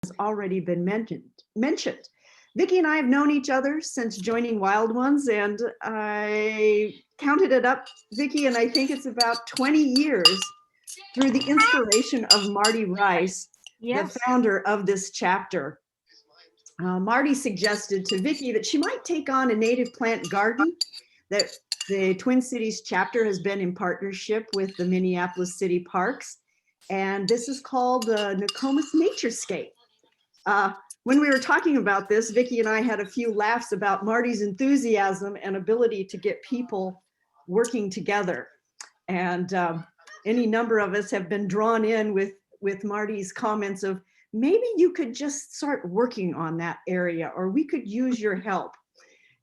has already been mentioned. Vicki and I have known each other since joining Wild Ones, and I counted it up, Vicki, and I think it's about 20 years through the inspiration of Marty Rice, Yes. the founder of this chapter. Marty suggested to Vicki that she might take on a native plant garden that the Twin Cities chapter has been in partnership with the Minneapolis City Parks. And this is called the Nokomis Naturescape. When we were talking about this, Vicki and I had a few laughs about Marty's enthusiasm and ability to get people working together. And any number of us have been drawn in with Marty's comments of, maybe you could just start working on that area, or we could use your help.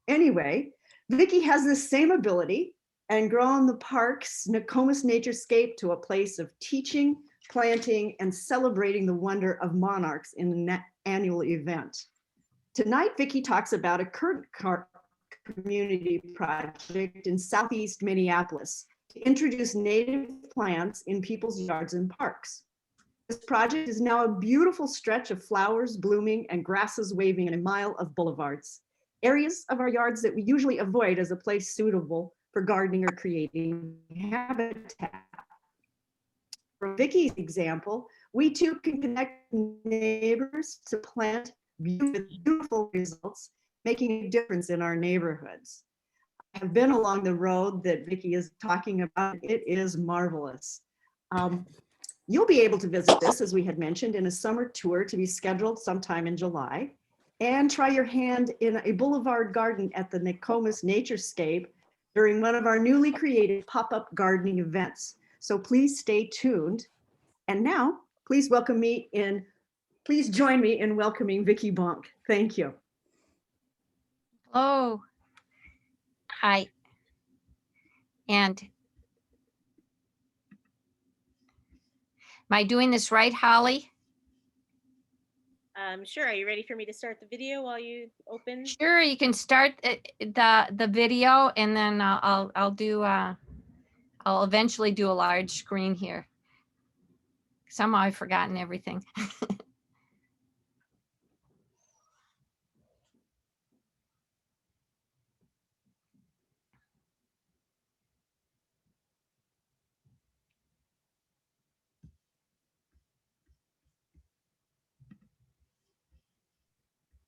Anyway, Vicki has this same ability and grown the park's Nokomis Naturescape to a place of teaching, planting, and celebrating the wonder of monarchs in an annual event. Tonight, Vicki talks about a current community project in Southeast Minneapolis to introduce native plants in people's yards and parks. This project is now a beautiful stretch of flowers blooming and grasses waving in a mile of boulevards, areas of our yards that we usually avoid as a place suitable for gardening or creating habitat. For Vicki's example, we too can connect neighbors to plant beautiful results, making a difference in our neighborhoods. I have been along the road that Vicki is talking about. It is marvelous. You'll be able to visit this, as we had mentioned, in a summer tour to be scheduled sometime in July, and try your hand in a Boulevard Garden at the Nokomis Naturescape during one of our newly created pop-up gardening events. So please stay tuned. And now, please join me in welcoming Vicki Bonk. Thank you. Hello. Hi. And am I doing this right, Holly? Sure. Are you ready for me to start the video while you open? Sure, you can start the video, and then I'll eventually do a large screen here. Somehow I've forgotten everything.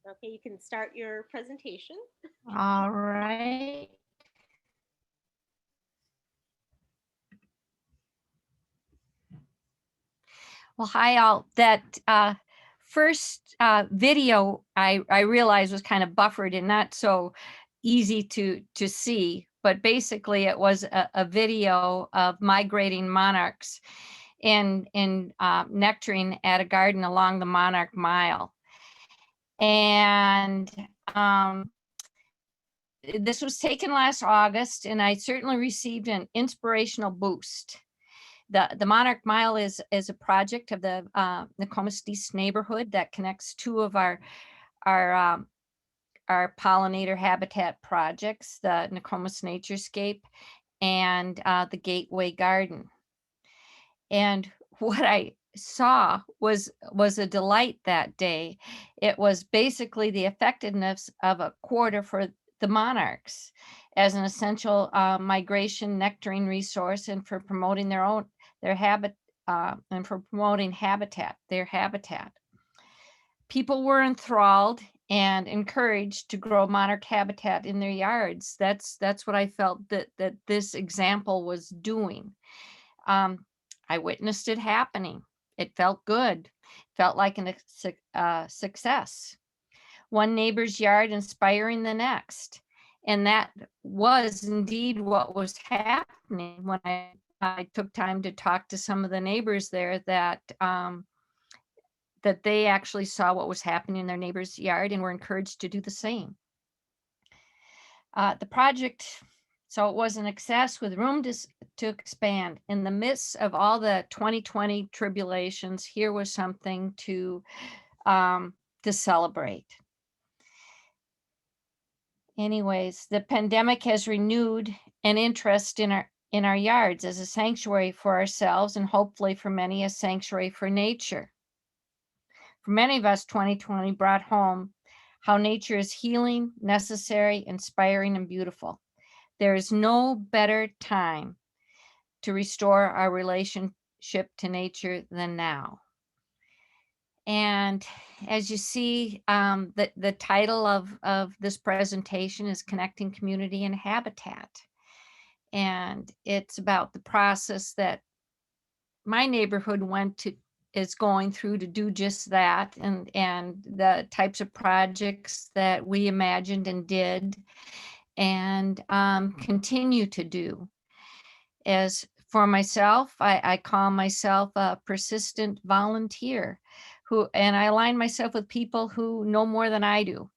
Okay, you can start your presentation. All right. Well, hi all. That first video I realized was kind of buffered and not so easy to see, but basically it was a video of migrating monarchs and nectaring at a garden along the Monarch Mile. And this was taken last August, and I certainly received an inspirational boost. The Monarch Mile is a project of the Nokomis East neighborhood that connects two of our pollinator habitat projects, the Nokomis Naturescape and the Gateway Garden. And what I saw was a delight that day. It was basically the effectiveness of a quarter for the monarchs as an essential migration nectaring resource, and for promoting their habitat. People were enthralled and encouraged to grow monarch habitat in their yards. That's what I felt that this example was doing. I witnessed it happening. It felt good. Felt like a success. One neighbor's yard inspiring the next. And that was indeed what was happening when I took time to talk to some of the neighbors there, that they actually saw what was happening in their neighbor's yard and were encouraged to do the same. The project, so it was an success with room to expand. In the midst of all the 2020 tribulations, here was something to celebrate. Anyways, the pandemic has renewed an interest in our yards as a sanctuary for ourselves, and hopefully for many a sanctuary for nature. For many of us, 2020 brought home how nature is healing, necessary, inspiring, and beautiful. There is no better time to restore our relationship to nature than now. And as you see, the title of this presentation is Connecting Community and Habitat. And it's about the process that my neighborhood is going through to do just that, and the types of projects that we imagined and did and continue to do. As for myself, I call myself a persistent volunteer and I align myself with people who know more than I do.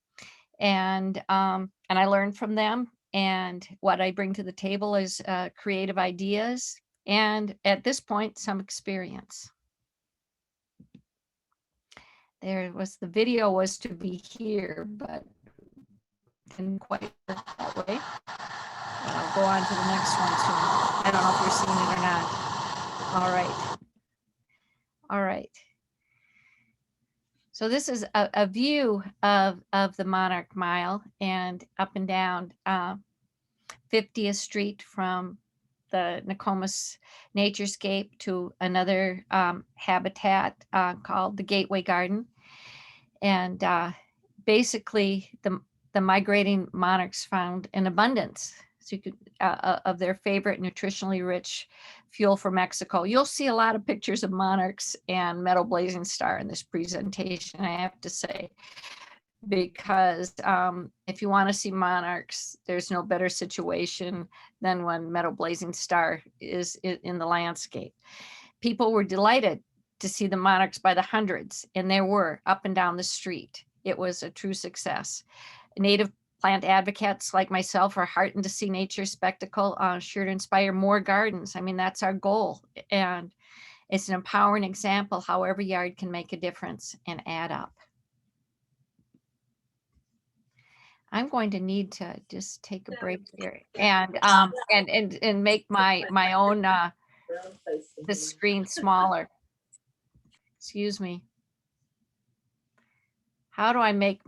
And I learn from them. And what I bring to the table is creative ideas and, at this point, some experience. The video was to be here, but didn't quite work that way. But I'll go on to the next one soon. I don't know if you're seeing it or not. All right. All right. So this is a view of the Monarch Mile and up and down 50th Street from the Nokomis Naturescape to another habitat called the Gateway Garden. And basically the migrating monarchs found an abundance of their favorite nutritionally rich fuel for Mexico. You'll see a lot of pictures of monarchs and meadow blazing star in this presentation, I have to say, because if you want to see monarchs, there's no better situation than when meadow blazing star is in the landscape. People were delighted to see the monarchs by the hundreds, and there were up and down the street. It was a true success. Native plant advocates like myself are heartened to see nature spectacle, sure to inspire more gardens. I mean, that's our goal. And it's an empowering example how every yard can make a difference and add up. I'm going to need to just take a break here and make my own the screen smaller. Excuse me. How do I make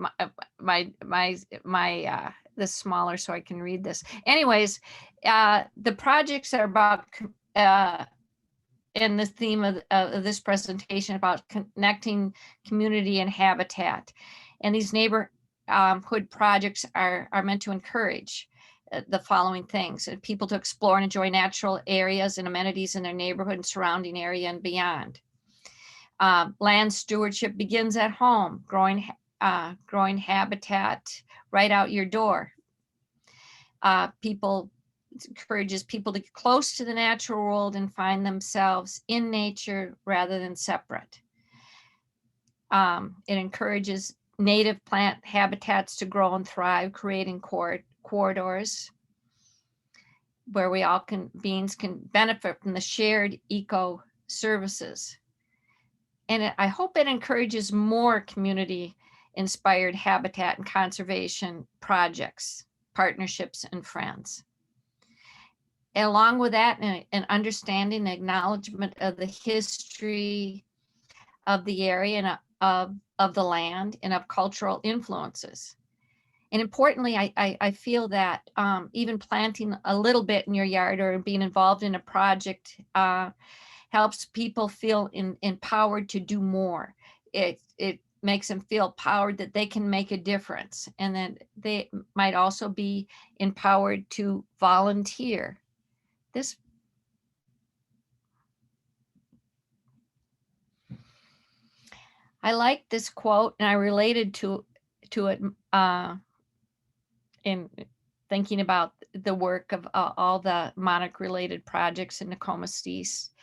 this smaller so I can read this? Anyways, the projects are about in the theme of this presentation about connecting community and habitat, and these neighborhood projects are meant to encourage the following things: people to explore and enjoy natural areas and amenities in their neighborhood and surrounding area and beyond. Land stewardship begins at home, growing habitat right out your door. Encourages people to get close to the natural world and find themselves in nature rather than separate. It encourages native plant habitats to grow and thrive, creating corridors where beings can benefit from the shared eco services. And I hope it encourages more community-inspired habitat and conservation projects, partnerships, and friends. And along with that, an understanding, acknowledgement of the history of the area and of the land and of cultural influences. And importantly, I feel that even planting a little bit in your yard or being involved in a project helps people feel empowered to do more. It makes them feel empowered that they can make a difference, and that they might also be empowered to volunteer. I like this quote, and I related to it in thinking about the work of all the monarch-related projects in Nokomis East.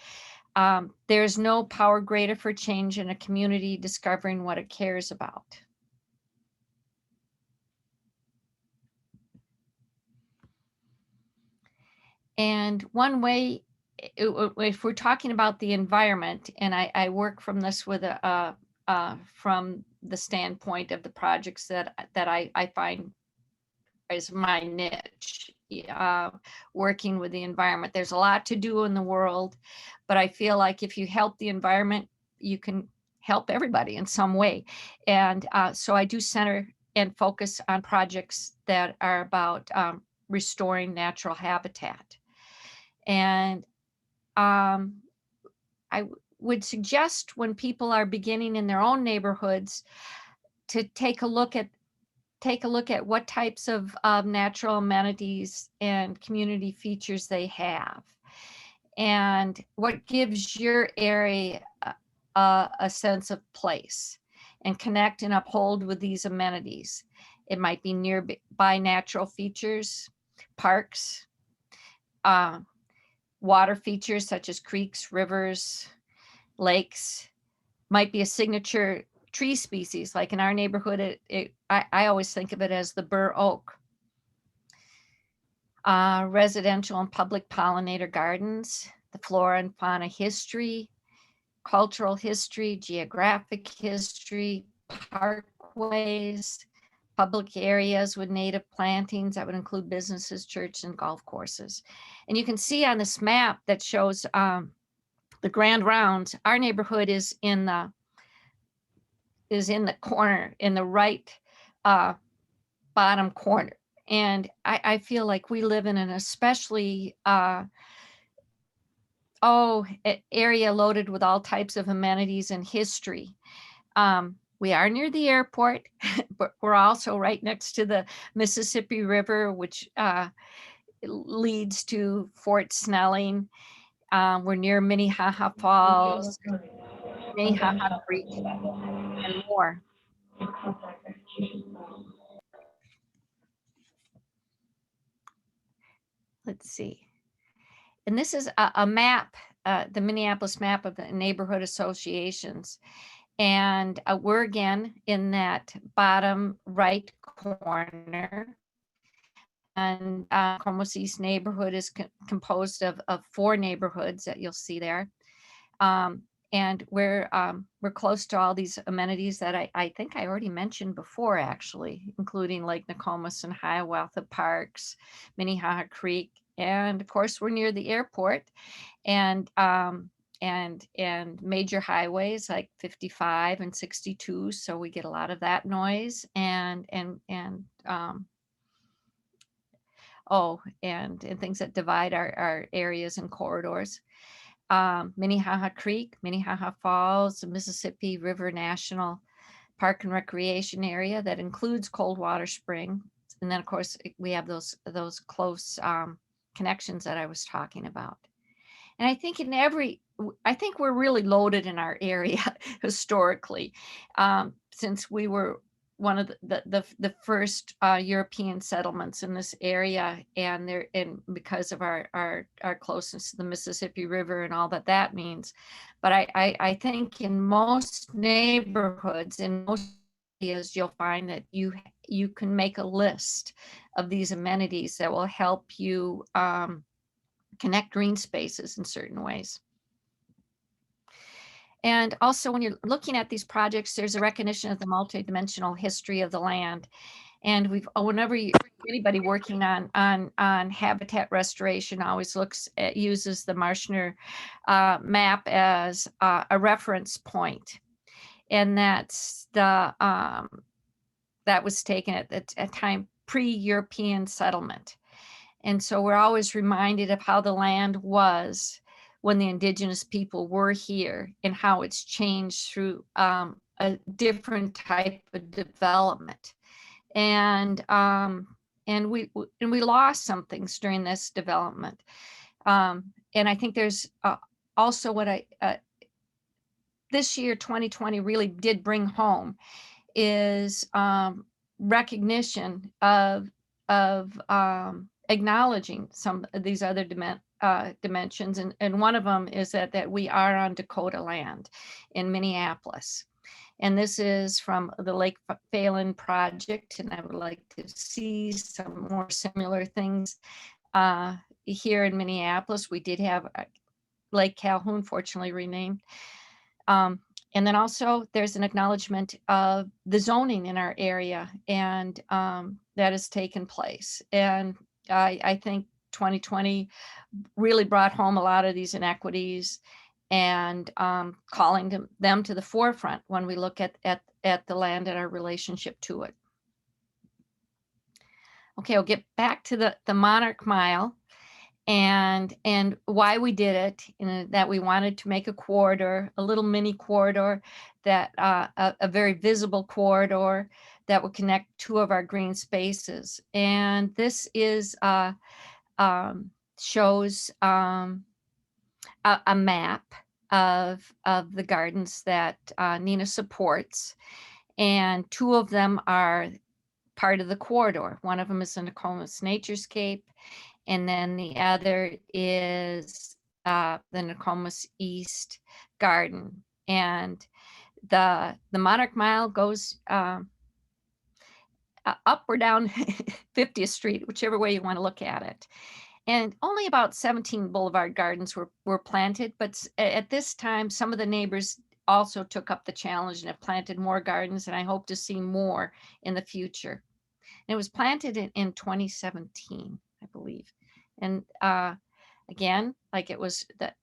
There's no power greater for change in a community discovering what it cares about. And one way, if we're talking about the environment, and I work from this with from the standpoint of the projects that I find is my niche, working with the environment. There's a lot to do in the world, but I feel like if you help the environment, you can help everybody in some way. And so I do center and focus on projects that are about restoring natural habitat. And I would suggest when people are beginning in their own neighborhoods to take a look at what types of natural amenities and community features they have, and what gives your area a sense of place, and connect and uphold with these amenities. It might be nearby natural features, parks, water features such as creeks, rivers, lakes, might be a signature tree species. Like in our neighborhood, I always think of it as the bur oak. Residential and public pollinator gardens, the flora and fauna history, cultural history, geographic history, parkways, public areas with native plantings. That would include businesses, churches, and golf courses. And you can see on this map that shows the Grand Rounds, our neighborhood is in the corner, in the right bottom corner. And I feel like we live in an especially area loaded with all types of amenities and history. We are near the airport, but we're also right next to the Mississippi River, which leads to Fort Snelling. We're near Minnehaha Falls, Minnehaha Creek, and more. Let's see. And this is a map, the Minneapolis map of the neighborhood associations. And we're again in that bottom right corner. And Nokomis East neighborhood is composed of 4 neighborhoods that you'll see there. And we're close to all these amenities that I think I already mentioned before, actually, including Lake Nokomis and Hiawatha Parks, Minnehaha Creek, and of course we're near the airport, and major highways like 55 and 62. So we get a lot of that noise, and things that divide our areas and corridors. Minnehaha Creek, Minnehaha Falls, the Mississippi River National Park and Recreation Area that includes Coldwater Spring. And then of course we have those close connections that I was talking about. And I think I think we're really loaded in our area historically, since we were one of the first European settlements in this area, and because of our closeness to the Mississippi River and all that means. But I think in most neighborhoods, in most areas, you'll find that you can make a list of these amenities that will help you connect green spaces in certain ways. And also, when you're looking at these projects, there's a recognition of the multidimensional history of the land. And whenever anybody working on habitat restoration always uses the Marshner map as a reference point. And that's that was taken at a time pre-European settlement. And so we're always reminded of how the land was when the indigenous people were here, and how it's changed through a different type of development. And we lost some things during this development. And I think there's also what this year, 2020, really did bring home is recognition of acknowledging some of these other dimensions, and one of them is that we are on Dakota land in Minneapolis, and this is from the Lake Phalen project, and I would like to see some more similar things here in Minneapolis. We did have Lake Calhoun, fortunately renamed. And then also there's an acknowledgement of the zoning in our area, and that has taken place. And I think 2020 really brought home a lot of these inequities and calling them to the forefront when we look at the land and our relationship to it. Okay, I'll get back to the Monarch Mile and why we did it, and that we wanted to make a corridor, a little mini corridor, that a very visible corridor that would connect two of our green spaces. And this is shows a map of the gardens that Nina supports, and two of them are part of the corridor. One of them is the Nokomis Naturescape, and then the other is the Nokomis East Garden. And the Monarch Mile goes up or down 50th Street, whichever way you want to look at it. And only about 17 Boulevard Gardens were planted, but at this time, some of the neighbors also took up the challenge and have planted more gardens, and I hope to see more in the future. And it was planted in 2017, I believe. And again, like it was the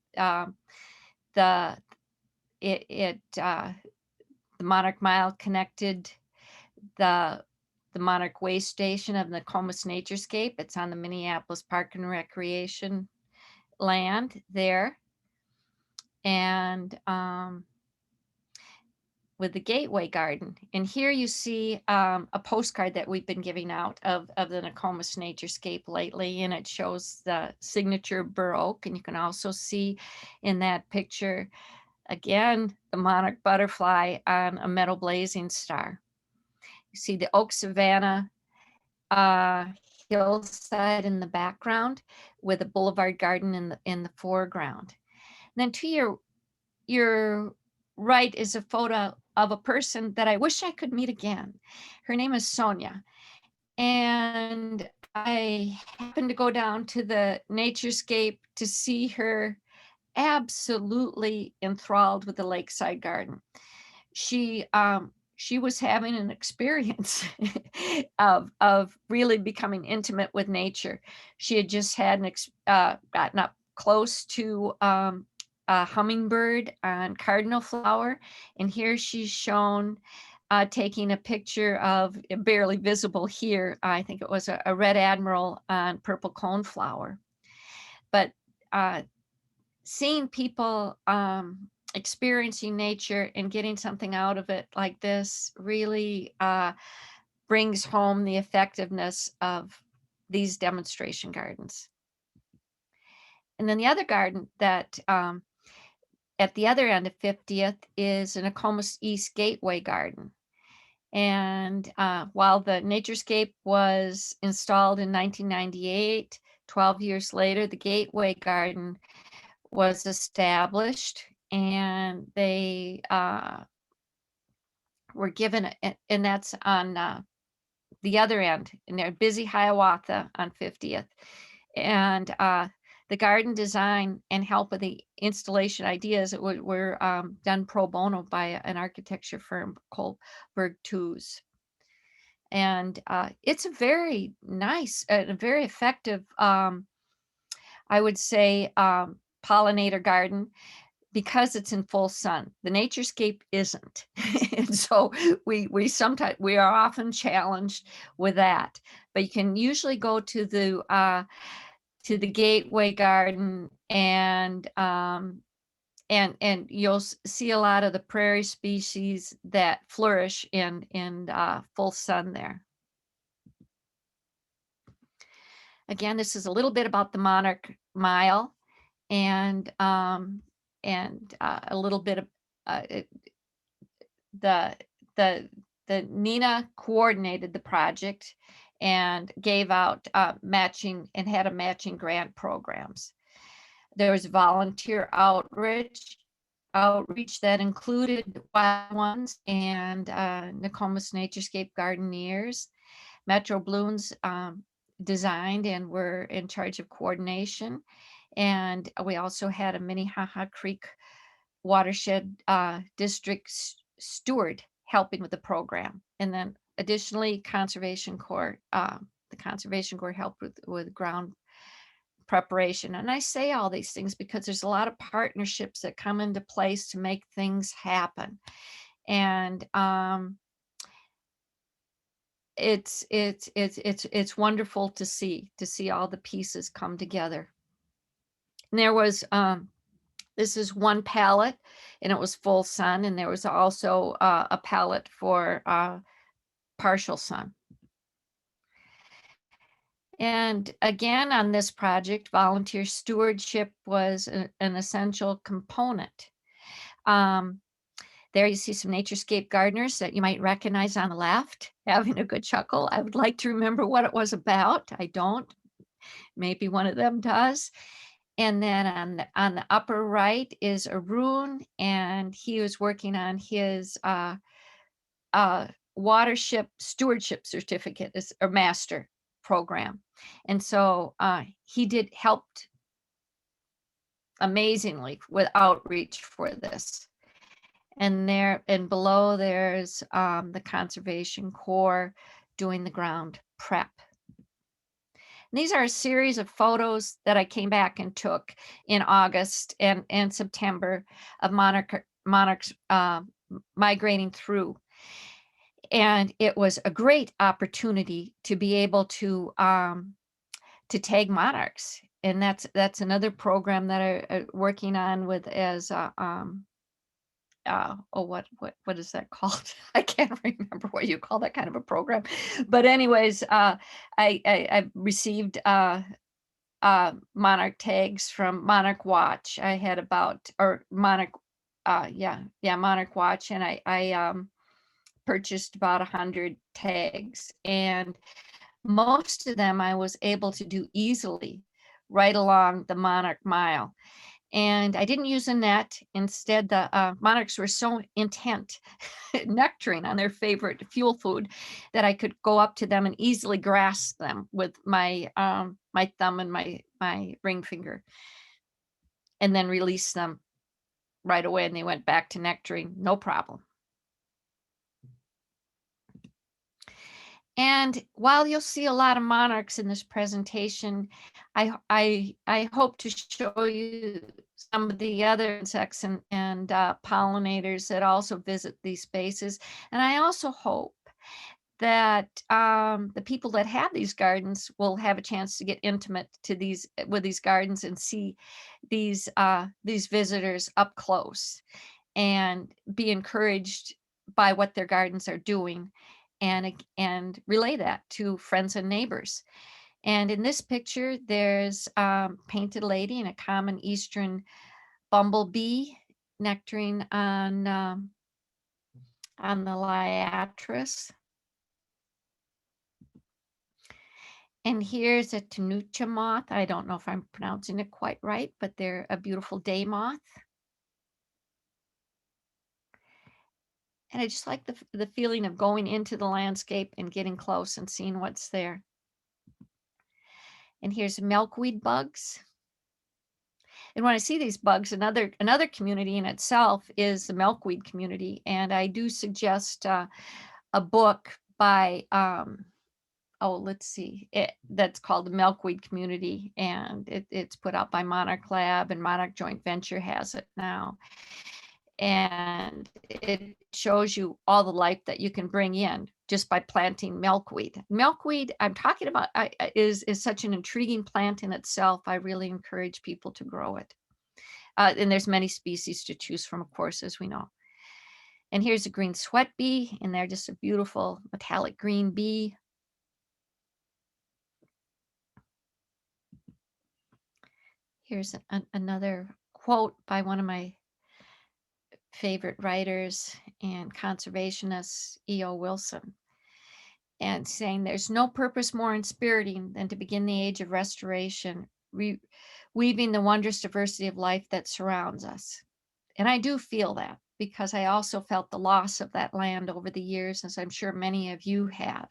Monarch Mile connected the Monarch Way Station of the Nokomis Naturescape. It's on the Minneapolis Park and Recreation land there. And with the Gateway Garden. And here you see a postcard that we've been giving out of the Nokomis Naturescape lately, and it shows the signature bur oak. And you can also see in that picture, again, the monarch butterfly on a meadow blazing star. You see the oak savanna hillside in the background with a Boulevard Garden in the foreground. And then to your right is a photo of a person that I wish I could meet again. Her name is Sonia. And I happened to go down to the Naturescape to see her, absolutely enthralled with the Lakeside Garden. She was having an experience of really becoming intimate with nature. She had just had gotten up close to a hummingbird on cardinal flower, and here she's shown taking a picture of, barely visible here, I think it was a red admiral on purple coneflower. But seeing people experiencing nature and getting something out of it like this really brings home the effectiveness of these demonstration gardens. And then the other garden that at the other end of 50th is an Nokomis East Gateway Garden. And while the Naturescape was installed in 1998, 12 years later, the Gateway Garden was established, and they were given, and that's on the other end, and they're busy Hiawatha on 50th. And the garden design and help with the installation ideas were done pro bono by an architecture firm called Berg-Toos. And it's a very nice, a very effective, I would say, pollinator garden, because it's in full sun. The Naturescape isn't. And so we are often challenged with that. But you can usually go to the Gateway Garden, and you'll see a lot of the prairie species that flourish in full sun there. Again, this is a little bit about the Monarch Mile, and a little bit of the Nina coordinated the project and gave out matching grant programs. There was volunteer outreach that included wild ones and Nokomis Naturescape gardeneers. Metro Blooms designed and were in charge of coordination. And we also had a Minnehaha Creek watershed district steward helping with the program. And then additionally, Conservation Corps, the Conservation Corps helped with ground preparation. And I say all these things because there's a lot of partnerships that come into place to make things happen. And it's wonderful to see all the pieces come together. And there was this is one palette, and it was full sun, and there was also a palette for partial sun. And again, on this project, volunteer stewardship was an essential component. There you see some Naturescape gardeners that you might recognize on the left, having a good chuckle. I would like to remember what it was about. I don't. Maybe one of them does. And then on the upper right is Arun, and he was working on his watership stewardship certificate, is a master program. And so he helped amazingly with outreach for this. And there and below there's the Conservation Corps doing the ground prep. And these are a series of photos that I came back and took in August and September of monarchs migrating through. And it was a great opportunity to be able to tag monarchs. And that's another program that I'm working on with as what is that called? I can't remember what you call that kind of a program. But anyways, I received Monarch tags from Monarch Watch. I had Monarch Watch, and I purchased about 100 tags, and most of them I was able to do easily right along the Monarch Mile. And I didn't use a net. Instead, the monarchs were so intent nectaring on their favorite fuel food that I could go up to them and easily grasp them with my my thumb and my ring finger, and then release them right away, and they went back to nectaring, no problem. And while you'll see a lot of monarchs in this presentation, I hope to show you some of the other insects and pollinators that also visit these spaces. And I also hope that the people that have these gardens will have a chance to get intimate with these gardens and see these visitors up close and be encouraged by what their gardens are doing, and relay that to friends and neighbors. And in this picture, there's painted lady and a common eastern bumblebee nectaring on the liatris. And here's a tenuta moth. I don't know if I'm pronouncing it quite right, but they're a beautiful day moth. And I just like the feeling of going into the landscape and getting close and seeing what's there. And here's milkweed bugs. And when I see these bugs, another community in itself is the Milkweed Community. And I do suggest a book by, let's see, that's called the Milkweed Community. And it's put out by Monarch Lab, and Monarch Joint Venture has it now. And it shows you all the life that you can bring in just by planting milkweed. Milkweed, I'm talking about, is such an intriguing plant in itself. I really encourage people to grow it. And there's many species to choose from, of course, as we know. And here's a green sweat bee, and they're just a beautiful metallic green bee. Here's another quote by one of my favorite writers and conservationists, E.O. Wilson, and saying there's no purpose more inspiriting than to begin the age of restoration, weaving the wondrous diversity of life that surrounds us. And I do feel that, because I also felt the loss of that land over the years, as I'm sure many of you have.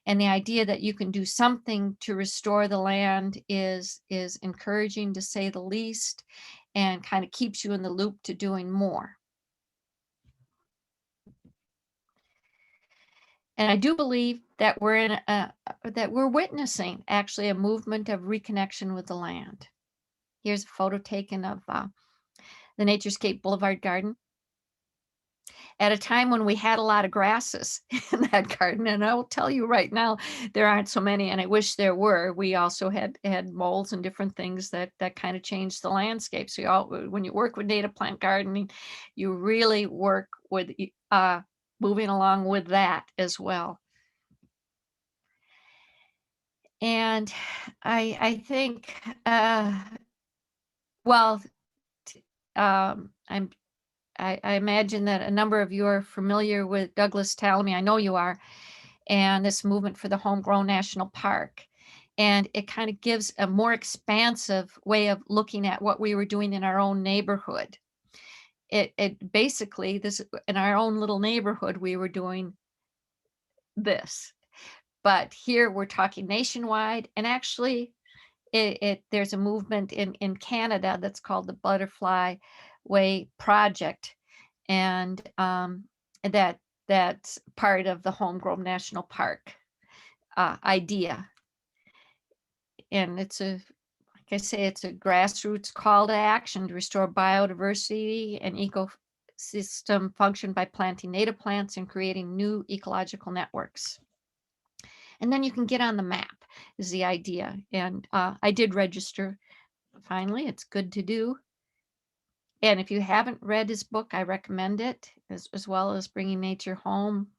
And the idea that you can do something to restore the land is encouraging, to say the least, and kind of keeps you in the loop to doing more. And I do believe that we're in that we're witnessing actually a movement of reconnection with the land. Here's a photo taken of the Naturescape Boulevard Garden at a time when we had a lot of grasses in that garden. And I will tell you right now, there aren't so many, and I wish there were. We also had moles and different things that kind of changed the landscape. So when you work with native plant gardening, you really work with moving along with that as well. And I think, well, I imagine that a number of you are familiar with Douglas Tallamy. I know you are, and this movement for the Homegrown National Park. And it kind of gives a more expansive way of looking at what we were doing in our own neighborhood. It basically, this in our own little neighborhood, we were doing this. But here we're talking nationwide, and actually there's a movement in Canada that's called the Butterfly Way Project, and that's part of the Homegrown National Park idea. And it's like I say, it's a grassroots call to action to restore biodiversity and ecosystem function by planting native plants and creating new ecological networks. And then you can get on the map is the idea. And I did register. Finally, it's good to do. And if you haven't read his book, I recommend it, as well as Bringing Nature Home.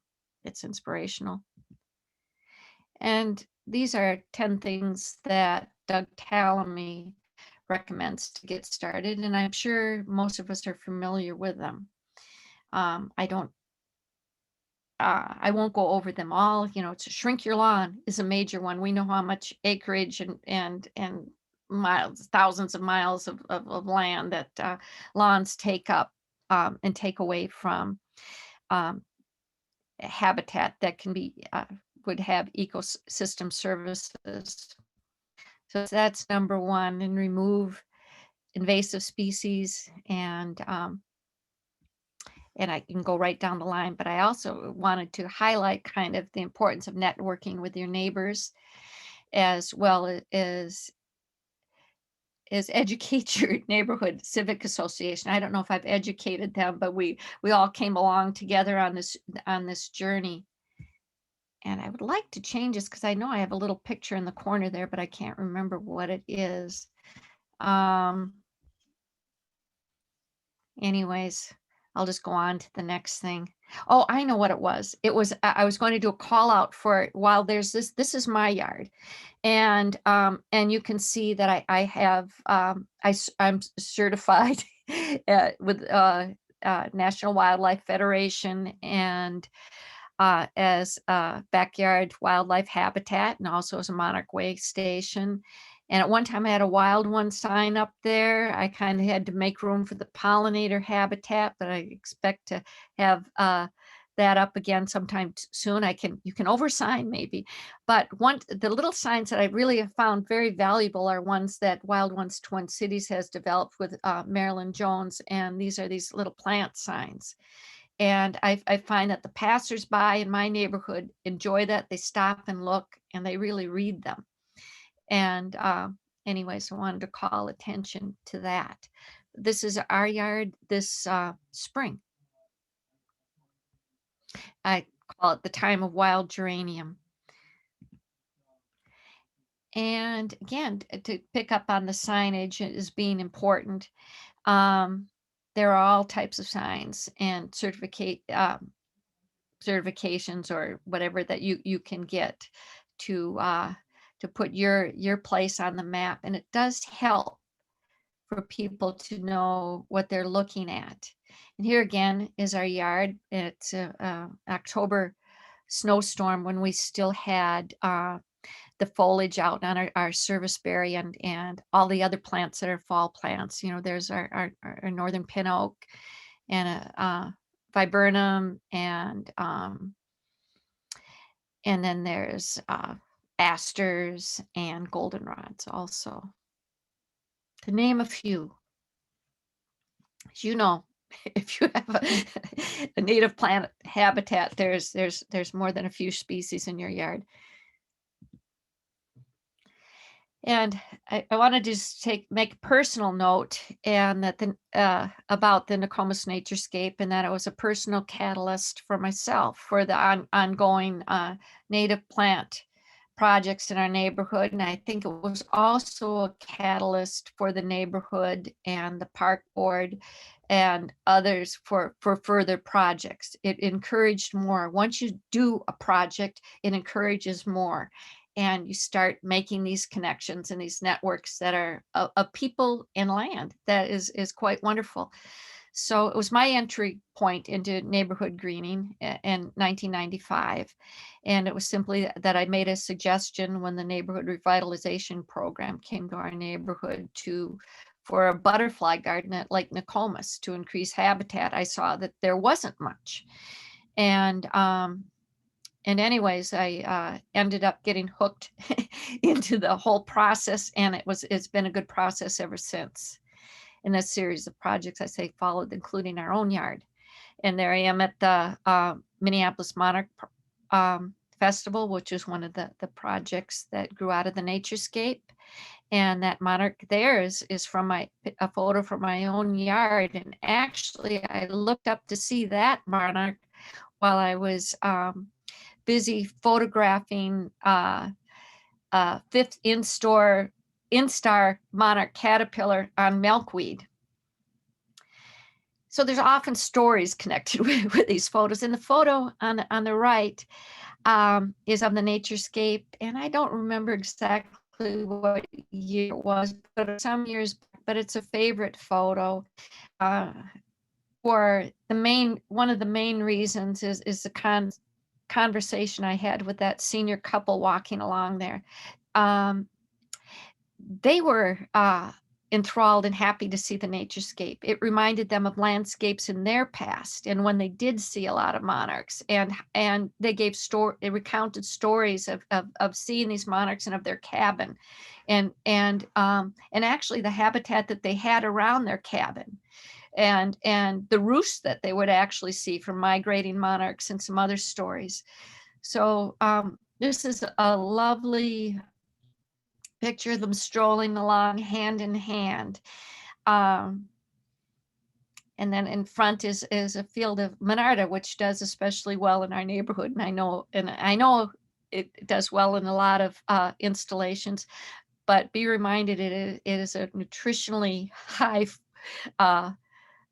It's inspirational. And these are 10 things that Doug Tallamy recommends to get started. And I'm sure most of us are familiar with them. I won't go over them all. To shrink your lawn is a major one. We know how much acreage and miles, thousands of miles of land that lawns take up and take away from habitat that can be would have ecosystem services. So that's number one, and remove invasive species, and I can go right down the line, but I also wanted to highlight kind of the importance of networking with your neighbors, as well as educate your neighborhood civic association. I don't know if I've educated them, but we all came along together on this journey. And I would like to change this because I know I have a little picture in the corner there, but I can't remember what it is. Anyways, I'll just go on to the next thing. Oh, I know what it was. It was I was going to do a call out for while there's this is my yard, and you can see that I have I'm certified with National Wildlife Federation, and as a backyard wildlife habitat, and also as a Monarch Way station. And at one time I had a wild one sign up there. I kind of had to make room for the pollinator habitat, but I expect to have that up again sometime soon. You can oversign maybe, but the little signs that I really have found very valuable are ones that Wild Ones Twin Cities has developed with Marilyn Jones, and these are these little plant signs. And I find that the passersby in my neighborhood enjoy that. They stop and look, and they really read them. And anyways, I wanted to call attention to that. This is our yard this spring. I call it the time of wild geranium. And again, to pick up on the signage as being important, there are all types of signs and certifications or whatever that you can get to put your place on the map. And it does help for people to know what they're looking at. And here again is our yard. It's a October snowstorm when we still had the foliage out on our serviceberry and all the other plants that are fall plants. There's our northern pin oak and a viburnum, and then there's asters and goldenrods also, to name a few. As you know, if you have a native plant habitat, there's more than a few species in your yard. And I wanted to just make a personal note, and that about the Nokomis Naturescape, and that it was a personal catalyst for myself for the ongoing native plant projects in our neighborhood. And I think it was also a catalyst for the neighborhood and the park board and others for further projects. It encouraged more. Once you do a project, it encourages more. And you start making these connections and these networks that are of people and land. That is quite wonderful. So it was my entry point into neighborhood greening in 1995. And it was simply that I made a suggestion when the neighborhood revitalization program came to our neighborhood for a butterfly garden at Lake Nokomis to increase habitat. I saw that there wasn't much. And anyways, I ended up getting hooked into the whole process, and it's been a good process ever since. In a series of projects I followed, including our own yard. And there I am at the Minneapolis Monarch Festival, which is one of the projects that grew out of the Naturescape. And that monarch there is from a photo from my own yard. And actually, I looked up to see that monarch while I was busy photographing fifth instar monarch caterpillar on milkweed. So there's often stories connected with these photos. And the photo on the right is of the Naturescape, and I don't remember exactly what year it was, but some years back, but it's a favorite photo. For one of the main reasons is the conversation I had with that senior couple walking along there. They were enthralled and happy to see the Naturescape. It reminded them of landscapes in their past, and when they did see a lot of monarchs, and they recounted stories of seeing these monarchs and of their cabin, and actually the habitat that they had around their cabin, and the roosts that they would actually see from migrating monarchs, and some other stories. So this is a lovely picture of them strolling along hand in hand. And then in front is a field of Monarda, which does especially well in our neighborhood. And I know it does well in a lot of installations, but be reminded it is a nutritionally high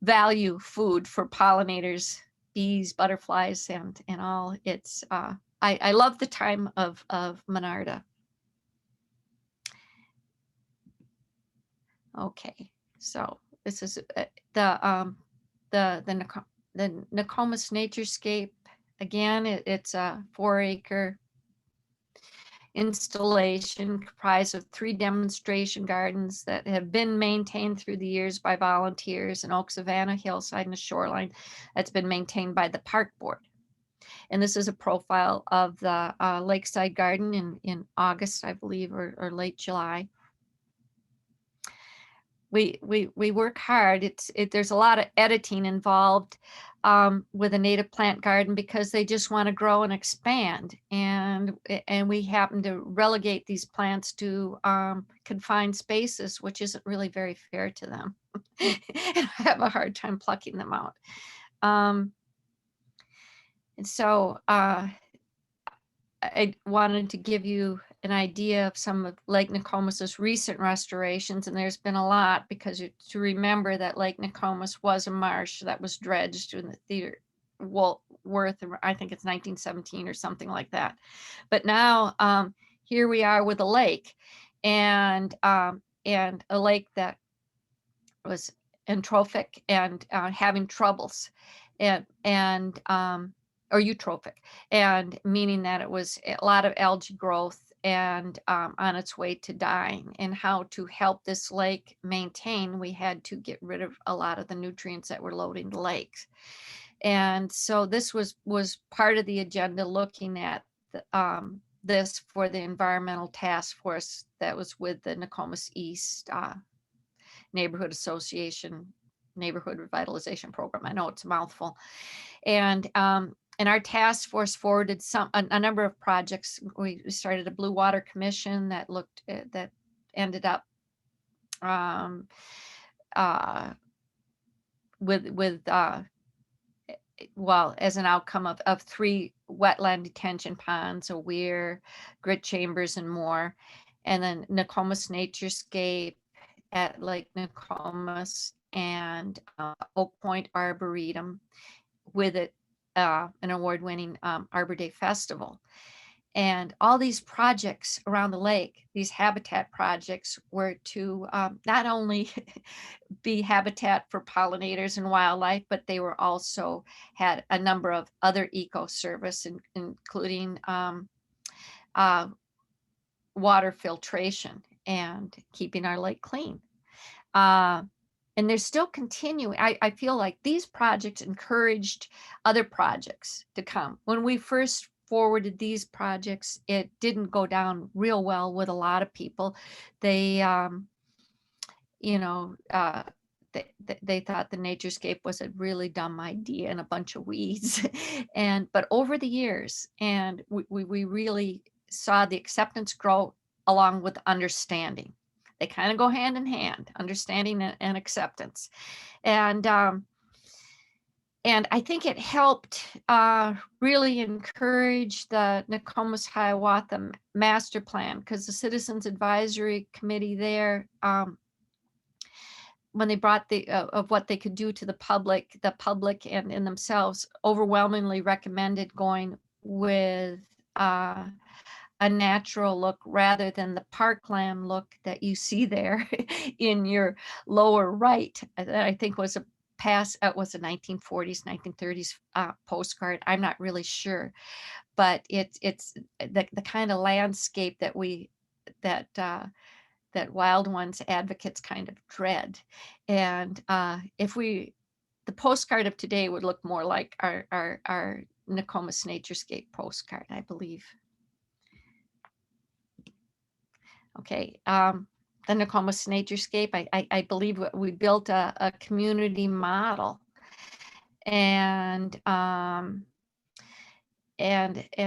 value food for pollinators, bees, butterflies, and all. It's I love the time of Monarda. Okay, so this is the Nokomis Naturescape. Again, it's a 4-acre installation comprised of 3 demonstration gardens that have been maintained through the years by volunteers, and Oak Savannah hillside and the shoreline that's been maintained by the park board. And this is a profile of the lakeside garden in August, I believe, or late July. We work hard. There's a lot of editing involved with a native plant garden, because they just want to grow and expand, and we happen to relegate these plants to confined spaces, which isn't really very fair to them. And I have a hard time plucking them out. And so I wanted to give you an idea of some of Lake Nokomis's recent restorations, and there's been a lot, because to remember that Lake Nokomis was a marsh that was dredged in the Theodore Worth, I think it's 1917 or something like that. But now here we are with a lake, and a lake that was entrophic and having troubles, or eutrophic, and meaning that it was a lot of algae growth and on its way to dying. And how to help this lake maintain, we had to get rid of a lot of the nutrients that were loading the lakes. And so this was part of the agenda, looking at this for the environmental task force that was with the Nokomis East Neighborhood Association neighborhood revitalization program. I know it's a mouthful. And our task force forwarded a number of projects. We started a Blue Water Commission that that ended up with well, as an outcome of 3 wetland detention ponds, a weir, grit chambers, and more. And then Nokomis Naturescape at Lake Nokomis, and Oak Point Arboretum with it, an award-winning Arbor Day Festival. And all these projects around the lake, these habitat projects, were to not only be habitat for pollinators and wildlife, but they were also had a number of other eco-service, including water filtration and keeping our lake clean. And they're still continuing. I feel like these projects encouraged other projects to come. When we first forwarded these projects, it didn't go down real well with a lot of people. They, they thought the Naturescape was a really dumb idea and a bunch of weeds. But over the years, and we really saw the acceptance grow along with understanding. They kind of go hand in hand, understanding and acceptance. And I think it helped really encourage the Nokomis Hiawatha Master Plan, because the Citizens Advisory Committee there, when they brought of what they could do to the public and in themselves overwhelmingly recommended going with a natural look rather than the parkland look that you see there in your lower right. That I think was a 1940s, 1930s postcard. I'm not really sure, but it's the kind of landscape that Wild Ones advocates kind of dread. And the postcard of today would look more like our Nokomis Naturescape postcard, I believe. Okay, the Nokomis Naturescape, I believe we built a community model, and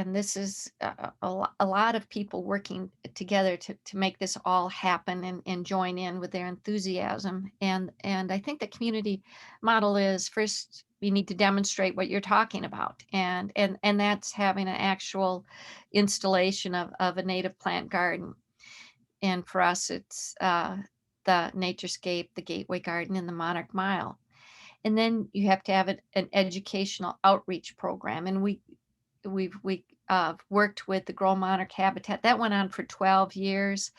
this is a lot of people working together to make this all happen and join in with their enthusiasm. And I think the community model is, first, you need to demonstrate what you're talking about, and that's having an actual installation of a native plant garden. And for us, it's the Naturescape, the Gateway Garden, and the Monarch Mile. And then you have to have an educational outreach program. And we've worked with the Grow Monarch Habitat. That went on for 12 years.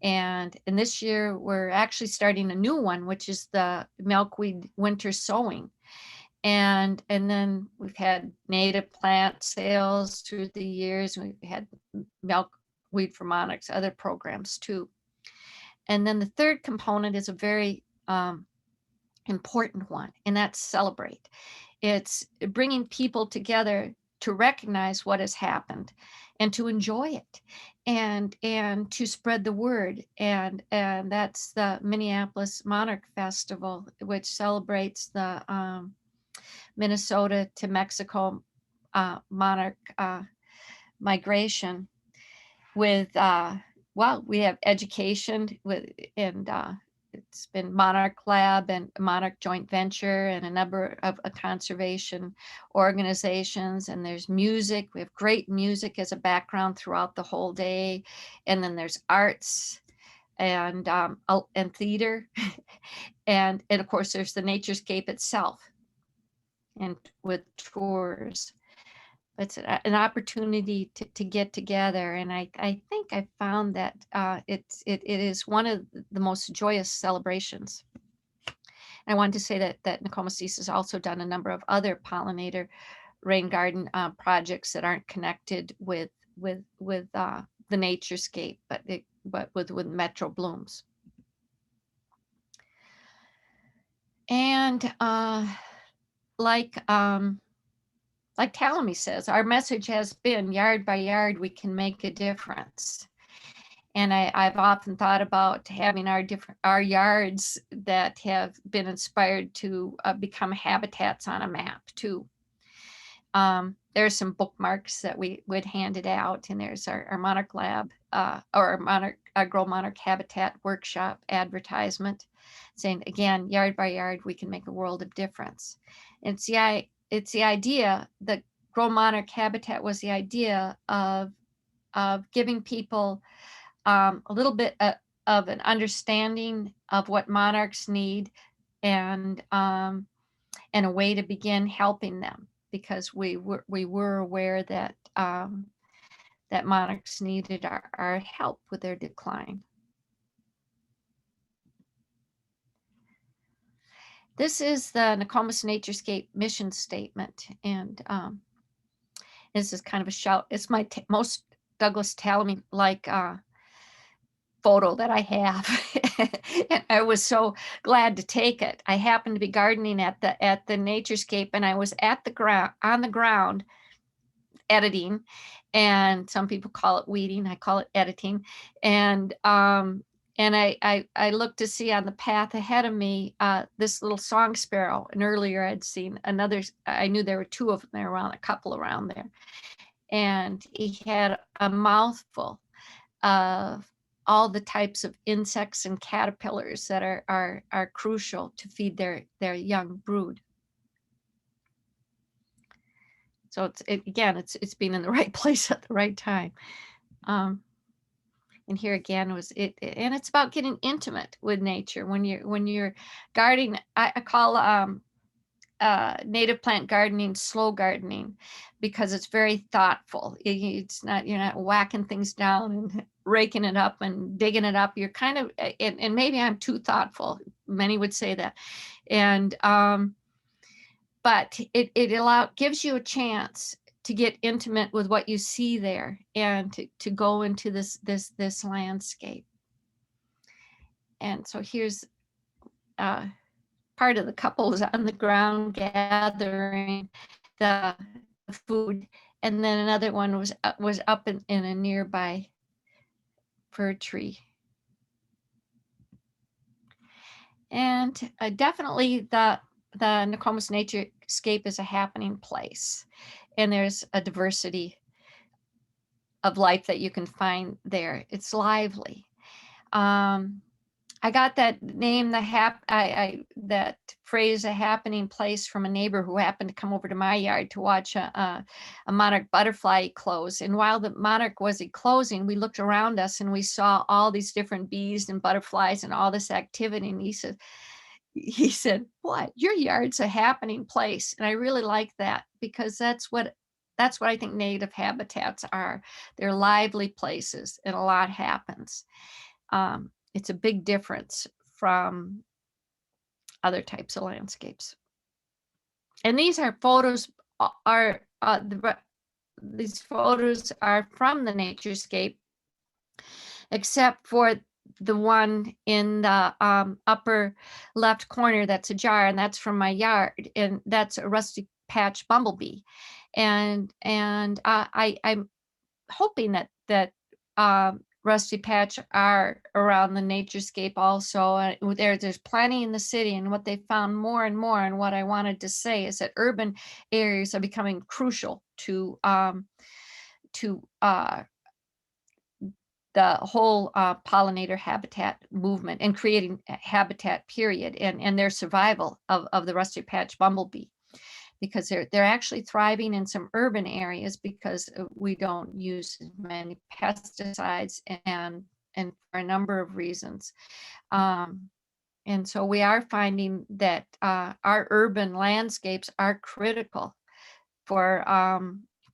And this year, we're actually starting a new one, which is the Milkweed Winter Sowing. And then we've had native plant sales through the years. We've had Milkweed for Monarchs, other programs too. And then the third component is a very important one, and that's celebrate. It's bringing people together to recognize what has happened and to enjoy it and to spread the word. And that's the Minneapolis Monarch Festival, which celebrates the Minnesota to Mexico monarch migration with we have education and it's been Monarch Lab and Monarch Joint Venture and a number of conservation organizations. And there's music. We have great music as a background throughout the whole day. And then there's arts and theater. and of course, there's the Naturescape itself, and with tours. It's an opportunity to get together, and I think I found that it is one of the most joyous celebrations. I wanted to say that Nokomis East has also done a number of other pollinator rain garden projects that aren't connected with the Naturescape, but with Metro Blooms. And like Tallamy says, our message has been, yard by yard, we can make a difference. And I've often thought about having our yards that have been inspired to become habitats on a map too. There's some bookmarks that we would hand it out, and there's our Monarch Lab or our Grow Monarch Habitat workshop advertisement saying, again, yard by yard, we can make a world of difference. And it's the idea that Grow Monarch Habitat was the idea of giving people a little bit of an understanding of what monarchs need, and a way to begin helping them, because we were aware that that monarchs needed our help with their decline. This is the Nokomis Naturescape mission statement, and this is kind of a shout. It's my most Douglas Tallamy like photo that I have. And I was so glad to take it. I happened to be gardening at the Naturescape, and I was at the ground, on the ground, editing, and some people call it weeding, I call it editing. And I looked to see on the path ahead of me this little song sparrow, and earlier I'd seen another. I knew there were two of them there, around a couple around there, and he had a mouthful of all the types of insects and caterpillars that are crucial to feed their young brood. So it's being in the right place at the right time. And here again was it, and it's about getting intimate with nature when you're gardening. I call native plant gardening slow gardening, because it's very thoughtful. It's not, you're not whacking things down and raking it up and digging it up. You're kind of, and maybe I'm too thoughtful. Many would say that. And but it gives you a chance to get intimate with what you see there, and to go into this landscape. And so here's part of the couples on the ground gathering the food, and then another one was up in a nearby fir tree. And definitely the Nokomis Naturescape is a happening place, and there's a diversity of life that you can find there. It's lively. I got that name, that phrase, a happening place, from a neighbor who happened to come over to my yard to watch a monarch butterfly close. And while the monarch was closing, we looked around us and we saw all these different bees and butterflies and all this activity. And he said, "What? Your yard's a happening place." And I really like that, because that's what I think native habitats are. They're lively places, and a lot happens. It's a big difference from other types of landscapes. And these are photos these photos are from the Naturescape, except for the one in the upper left corner that's ajar, and that's from my yard, and that's a rusty patch bumblebee. And I'm hoping that rusty patch are around the Naturescape also. There's plenty in the city, and what they found more and more, and what I wanted to say is that urban areas are becoming crucial to the whole pollinator habitat movement, and creating a habitat period, and their survival of the rusty patch bumblebee, because they're actually thriving in some urban areas, because we don't use as many pesticides, and for a number of reasons. And so we are finding that our urban landscapes are critical for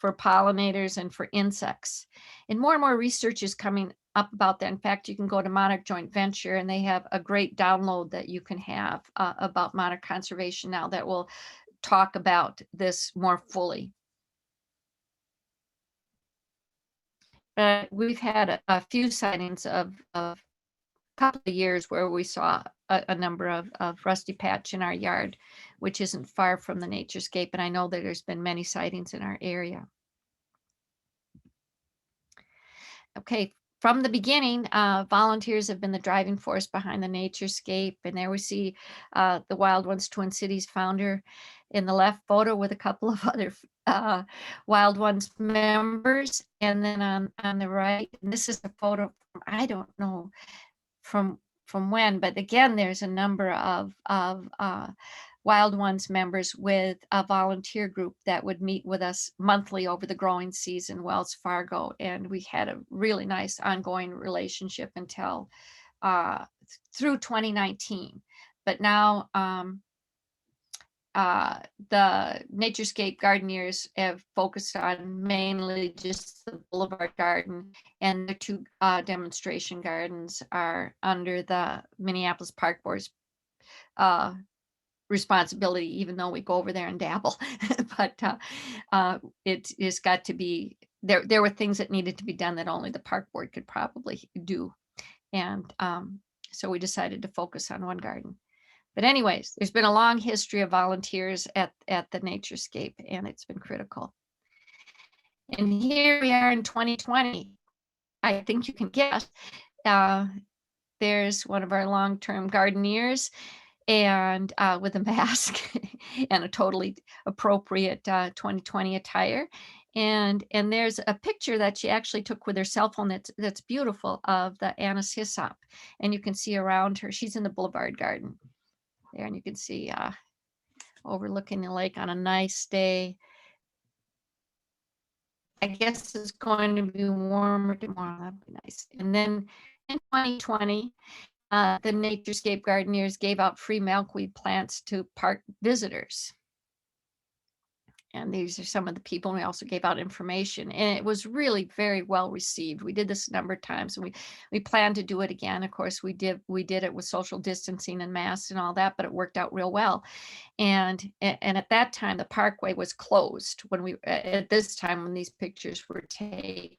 pollinators and for insects. And more research is coming up about that. In fact, you can go to Monarch Joint Venture, and they have a great download that you can have about monarch conservation now, that will talk about this more fully. We've had a few sightings of a couple of years where we saw a number of rusty patch in our yard, which isn't far from the Naturescape, and I know that there's been many sightings in our area. Okay, from the beginning, volunteers have been the driving force behind the Naturescape. And there we see the Wild Ones Twin Cities founder in the left photo with a couple of other Wild Ones members. And then on the right, and this is a photo from, I don't know from when, but again, there's a number of Wild Ones members with a volunteer group that would meet with us monthly over the growing season, Wells Fargo. And we had a really nice ongoing relationship until through 2019. But now the Naturescape gardeners have focused on mainly just the Boulevard Garden, and the two demonstration gardens are under the Minneapolis Park Board's responsibility, even though we go over there and dabble. But it's got to be, there were things that needed to be done that only the park board could probably do. And so we decided to focus on one garden. But anyways, there's been a long history of volunteers at the Naturescape, and it's been critical. And here we are in 2020. I think you can guess. There's one of our long-term gardeneers, and with a mask and a totally appropriate 2020 attire. And there's a picture that she actually took with her cell phone that's beautiful of the anise hyssop. And you can see around her, she's in the Boulevard Garden there, and you can see overlooking the lake on a nice day. I guess it's going to be warmer tomorrow. That'd be nice. And then in 2020, the Naturescape gardeners gave out free milkweed plants to park visitors. And these are some of the people. And we also gave out information, and it was really very well received. We did this a number of times, and we plan to do it again. Of course, we did it with social distancing and masks and all that, but it worked out real well. And at that time, the parkway was closed at this time when these pictures were taken.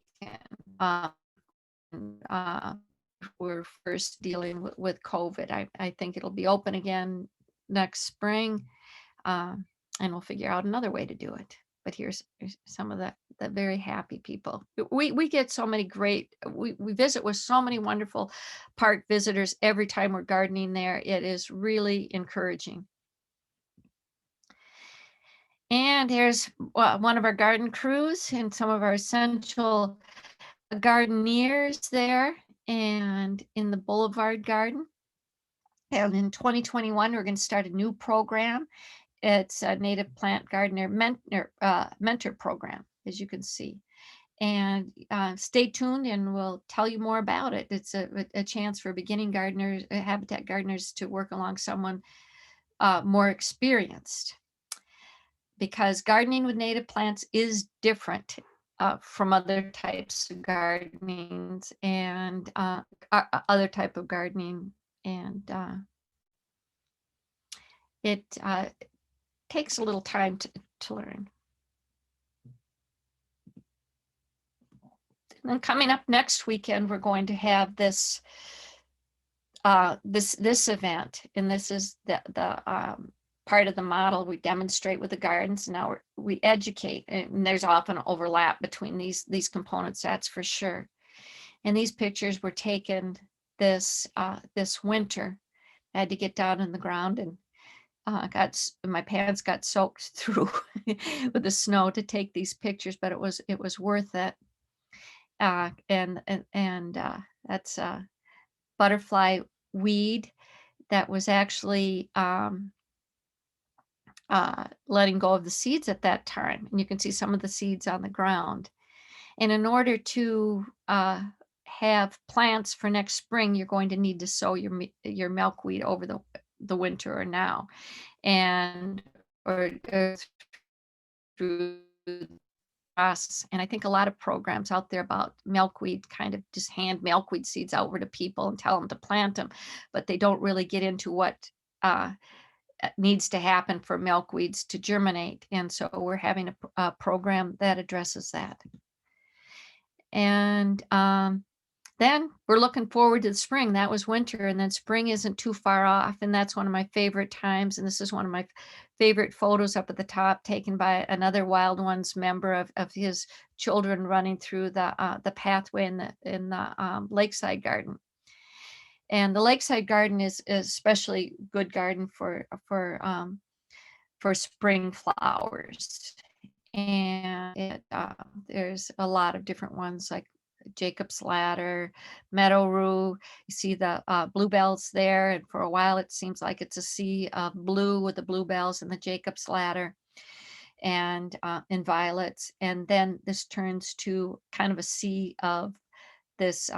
We're first dealing with COVID. I think it'll be open again next spring. And we'll figure out another way to do it. But here's some of the very happy people. We get so many great, we visit with so many wonderful park visitors every time we're gardening there. It is really encouraging. And here's one of our garden crews and some of our essential gardeners there, and in the Boulevard Garden. And in 2021, we're going to start a new program. It's a native plant gardener mentor program, as you can see. And stay tuned, and we'll tell you more about it. It's a chance for beginning gardeners, habitat gardeners, to work along someone more experienced, because gardening with native plants is different from other types of gardenings and other type of gardening. And it takes a little time to learn. And then coming up next weekend, we're going to have this this event, and this is the part of the model. We demonstrate with the gardens. Now we educate, and there's often overlap between these components, that's for sure. And these pictures were taken this winter. I had to get down in the ground, and my pants got soaked through with the snow to take these pictures, but it was worth it. And that's a butterfly weed that was actually letting go of the seeds at that time. And you can see some of the seeds on the ground. And in order to have plants for next spring, you're going to need to sow your milkweed over the winter or now, and or through process. And I think a lot of programs out there about milkweed kind of just hand milkweed seeds over to people and tell them to plant them, but they don't really get into what needs to happen for milkweeds to germinate. And so we're having a program that addresses that. And then we're looking forward to the spring. That was winter, and then spring isn't too far off, and that's one of my favorite times. And this is one of my favorite photos up at the top, taken by another Wild Ones member of his children running through the pathway in the lakeside garden. And the lakeside garden is especially good garden for spring flowers. And there's a lot of different ones like Jacob's Ladder, Meadow Rue. You see the bluebells there, and for a while it seems like it's a sea of blue with the bluebells and the Jacob's Ladder and violets. And then this turns to kind of a sea of this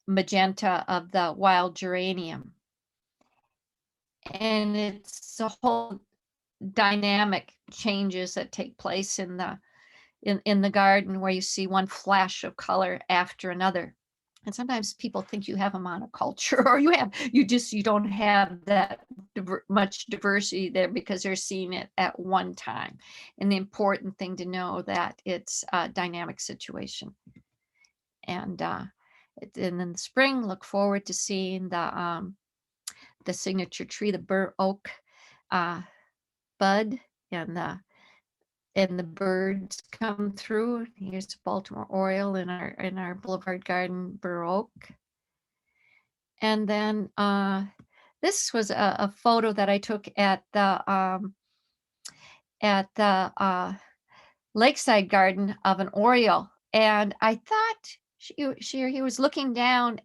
magenta of the wild geranium. And it's a whole dynamic changes that take place in the garden, where you see one flash of color after another. And sometimes people think you have a monoculture, or you don't have that much diversity there because they're seeing it at one time. And the important thing to know that it's a dynamic situation. And in the spring, look forward to seeing the signature tree, the bur oak bud, and the birds come through. Here's Baltimore Oriole in our Boulevard Garden bur oak. And then this was a photo that I took at the lakeside garden of an Oriole, and I thought he was looking down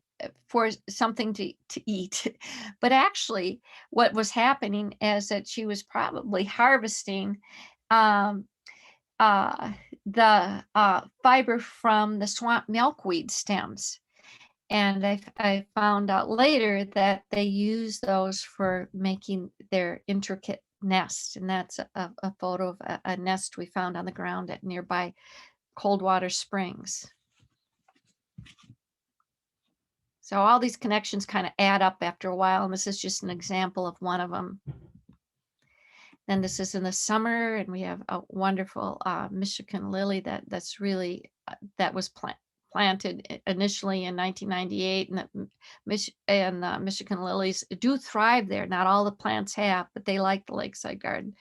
for something to eat, but actually what was happening is that she was probably harvesting the fiber from the swamp milkweed stems. And I found out later that they use those for making their intricate nest. And that's a photo of a nest we found on the ground at nearby Coldwater Springs. So all these connections kind of add up after a while, and this is just an example of one of them. Then this is in the summer, and we have a wonderful Michigan lily that was planted initially in 1998, and the Michigan lilies do thrive there. Not all the plants have, but they like the lakeside garden.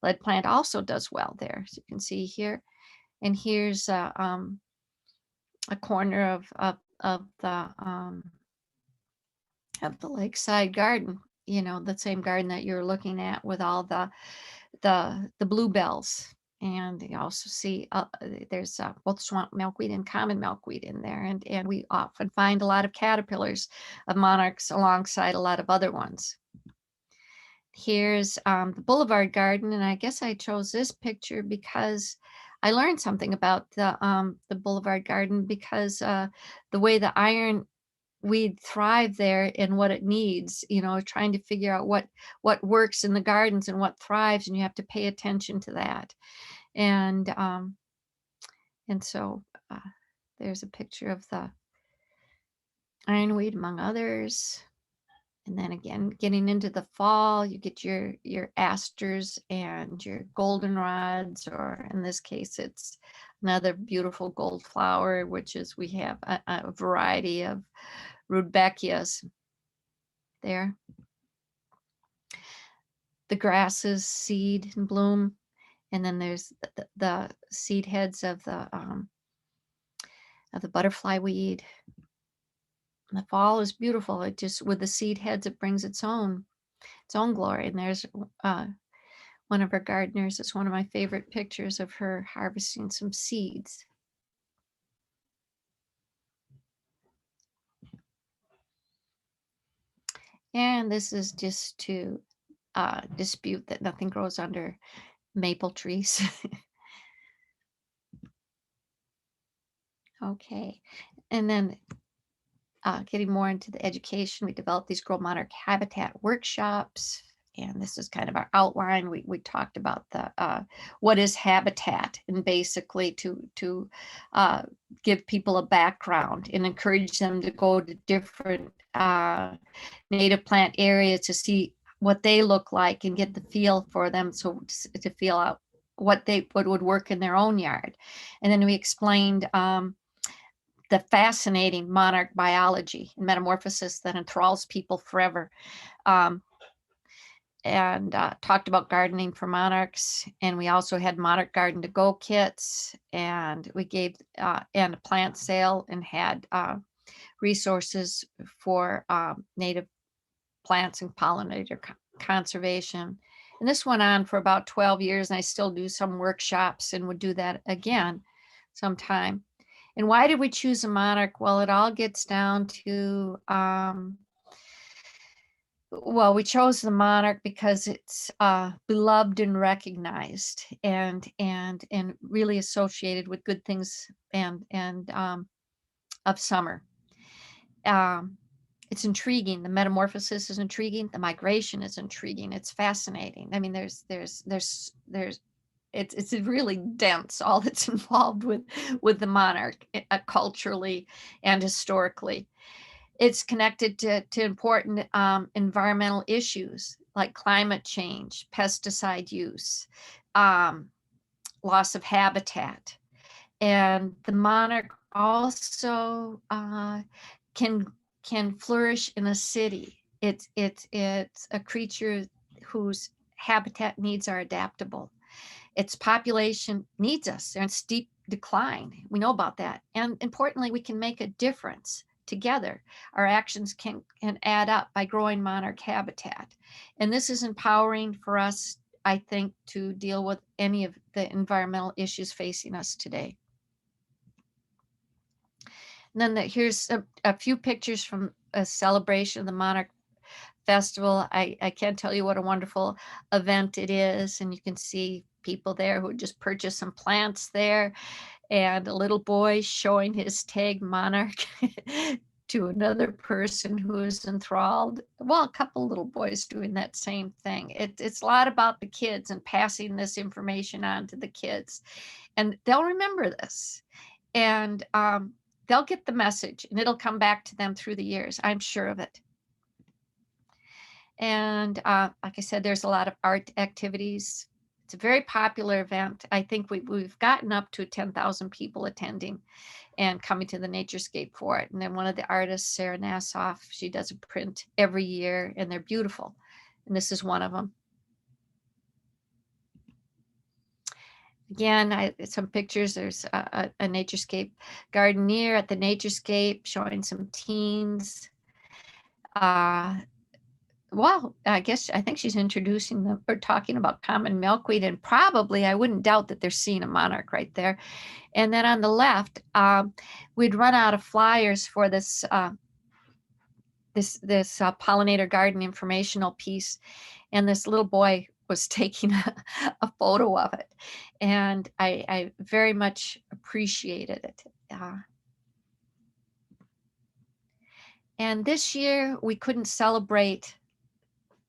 Lead plant also does well there, as you can see here. And here's a corner of the lakeside garden, the same garden that you're looking at with all the bluebells. And you also see there's both swamp milkweed and common milkweed in there. And we often find a lot of caterpillars of monarchs alongside a lot of other ones. Here's the Boulevard Garden, and I guess I chose this picture because I learned something about the Boulevard Garden, because the way the ironweed thrive there and what it needs, trying to figure out what works in the gardens and what thrives, and you have to pay attention to that. And so there's a picture of the ironweed among others. And then again, getting into the fall, you get your asters and your goldenrods, or in this case, it's another beautiful gold flower, which is, we have a variety of rudbeckias there. The grasses seed and bloom, and then there's the seed heads of the butterfly weed. And the fall is beautiful. It just, with the seed heads, it brings its own glory. And there's one of our gardeners. It's one of my favorite pictures of her harvesting some seeds. And this is just to dispute that nothing grows under maple trees. Okay, and then getting more into the education, we developed these Grow Monarch Habitat workshops, and this is kind of our outline. We talked about the what is habitat, and basically to give people a background and encourage them to go to different native plant areas to see what they look like and get the feel for them, so to feel out what would work in their own yard. And then we explained the fascinating monarch biology and metamorphosis that enthralls people forever. And talked about gardening for monarchs. And we also had Monarch Garden to Go kits, and we gave and a plant sale, and had resources for native plants and pollinator conservation. And this went on for about 12 years, and I still do some workshops and would do that again sometime. And why did we choose a monarch? Well, it all gets down to well, we chose the monarch because it's beloved and recognized, and really associated with good things and of summer. It's intriguing. The metamorphosis is intriguing. The migration is intriguing. It's fascinating. I mean, it's really dense, all that's involved with the monarch, culturally and historically. It's connected to important environmental issues like climate change, pesticide use, loss of habitat. And the monarch also can flourish in a city. It's a creature whose habitat needs are adaptable. Its population needs us. They're in steep decline. We know about that. And importantly, we can make a difference together. Our actions can add up by growing monarch habitat. And this is empowering for us, I think, to deal with any of the environmental issues facing us today. And then here's a few pictures from a celebration of the Monarch Festival. I can't tell you what a wonderful event it is. And you can see people there who just purchased some plants there, and a little boy showing his tag monarch to another person who is enthralled. Well, a couple little boys doing that same thing. It's a lot about the kids and passing this information on to the kids. And they'll remember this. And they'll get the message, and it'll come back to them through the years. I'm sure of it. And like I said, there's a lot of art activities. It's a very popular event. I think we've gotten up to 10,000 people attending and coming to the Naturescape for it. And then one of the artists, Sarah Nassoff, she does a print every year, and they're beautiful. And this is one of them. Again, some pictures. There's a Naturescape gardener at the Naturescape showing some teens. Well, I think she's introducing them or talking about common milkweed, and probably, I wouldn't doubt that they're seeing a monarch right there. And then on the left, we'd run out of flyers for this pollinator garden informational piece, and this little boy was taking a photo of it, and I very much appreciated it. And this year we couldn't celebrate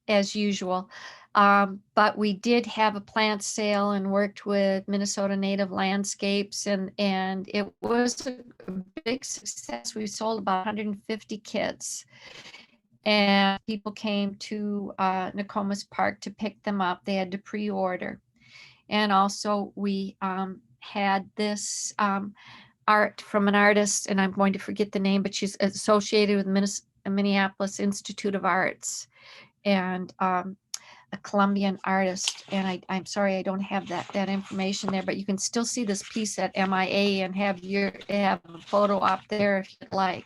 as usual, but we did have a plant sale and worked with Minnesota Native Landscapes, and it was a big success. We sold about 150 kits, and people came to Nokomis Park to pick them up. They had to pre-order. And also we had this art from an artist, and I'm going to forget the name, but she's associated with Minneapolis Institute of Arts, and a Colombian artist. And I'm sorry, I don't have that information there, but you can still see this piece at MIA and have a photo up there if you'd like.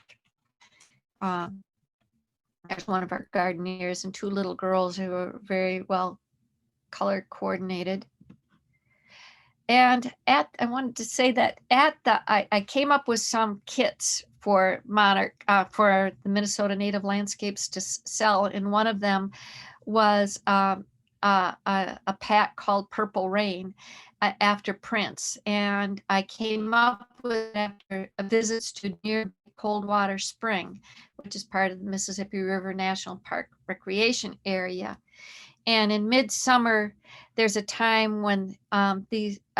There's one of our gardeners and two little girls who are very well color coordinated. And I wanted to say that I came up with some kits for Monarch, for the Minnesota Native Landscapes to sell. And one of them was a pack called Purple Rain, after Prince. And I came up with after visits to near Coldwater Spring, which is part of the Mississippi River National Park recreation area. And in midsummer, there's a time when a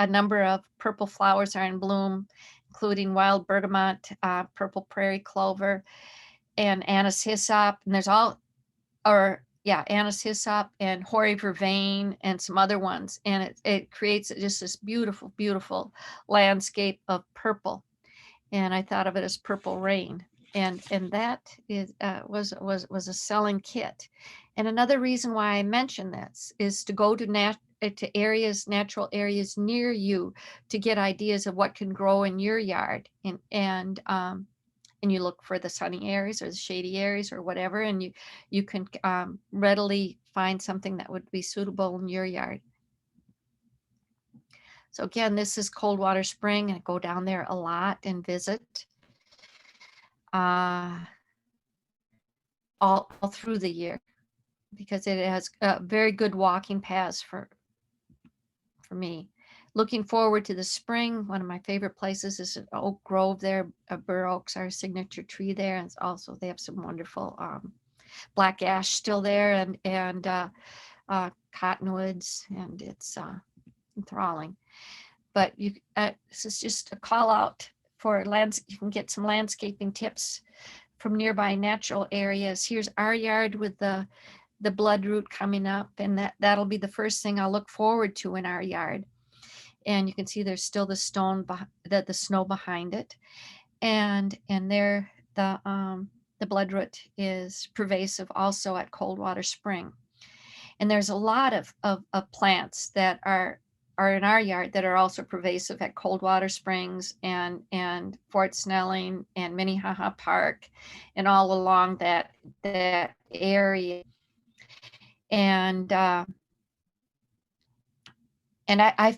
number of purple flowers are in bloom, including wild bergamot, purple prairie clover, and anise hyssop. And there's anise hyssop and hoary vervain and some other ones. And it creates just this beautiful, beautiful landscape of purple. and I thought of it as Purple Rain. And that is was a selling kit. And another reason why I mention this is to go to natural areas near you to get ideas of what can grow in your yard, and you look for the sunny areas or the shady areas or whatever, and you can readily find something that would be suitable in your yard. So again, this is Coldwater Spring, and I go down there a lot and visit all through the year, because it has very good walking paths for me. Looking forward to the spring. One of my favorite places is an oak grove there. Bur oak's our signature tree there, and also they have some wonderful black ash still there, and cottonwoods, and it's enthralling. But this is just a call out for you can get some landscaping tips from nearby natural areas. Here's our yard with the bloodroot coming up, and that'll be the first thing I'll look forward to in our yard. And you can see there's still the snow behind it, and there the bloodroot is pervasive also at Coldwater Spring. And there's a lot of plants that are in our yard that are also pervasive at Coldwater Springs and Fort Snelling and Minnehaha Park and all along that area. And I've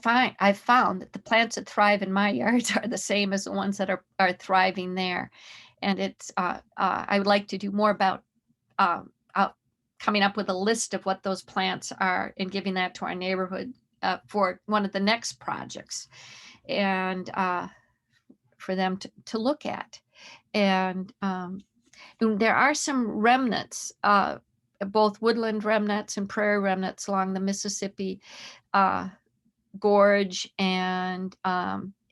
found that the plants that thrive in my yards are the same as the ones that are thriving there. And it's I would like to do more about coming up with a list of what those plants are and giving that to our neighborhood for one of the next projects, and for them to look at. And there are some remnants, both woodland remnants and prairie remnants along the Mississippi gorge, and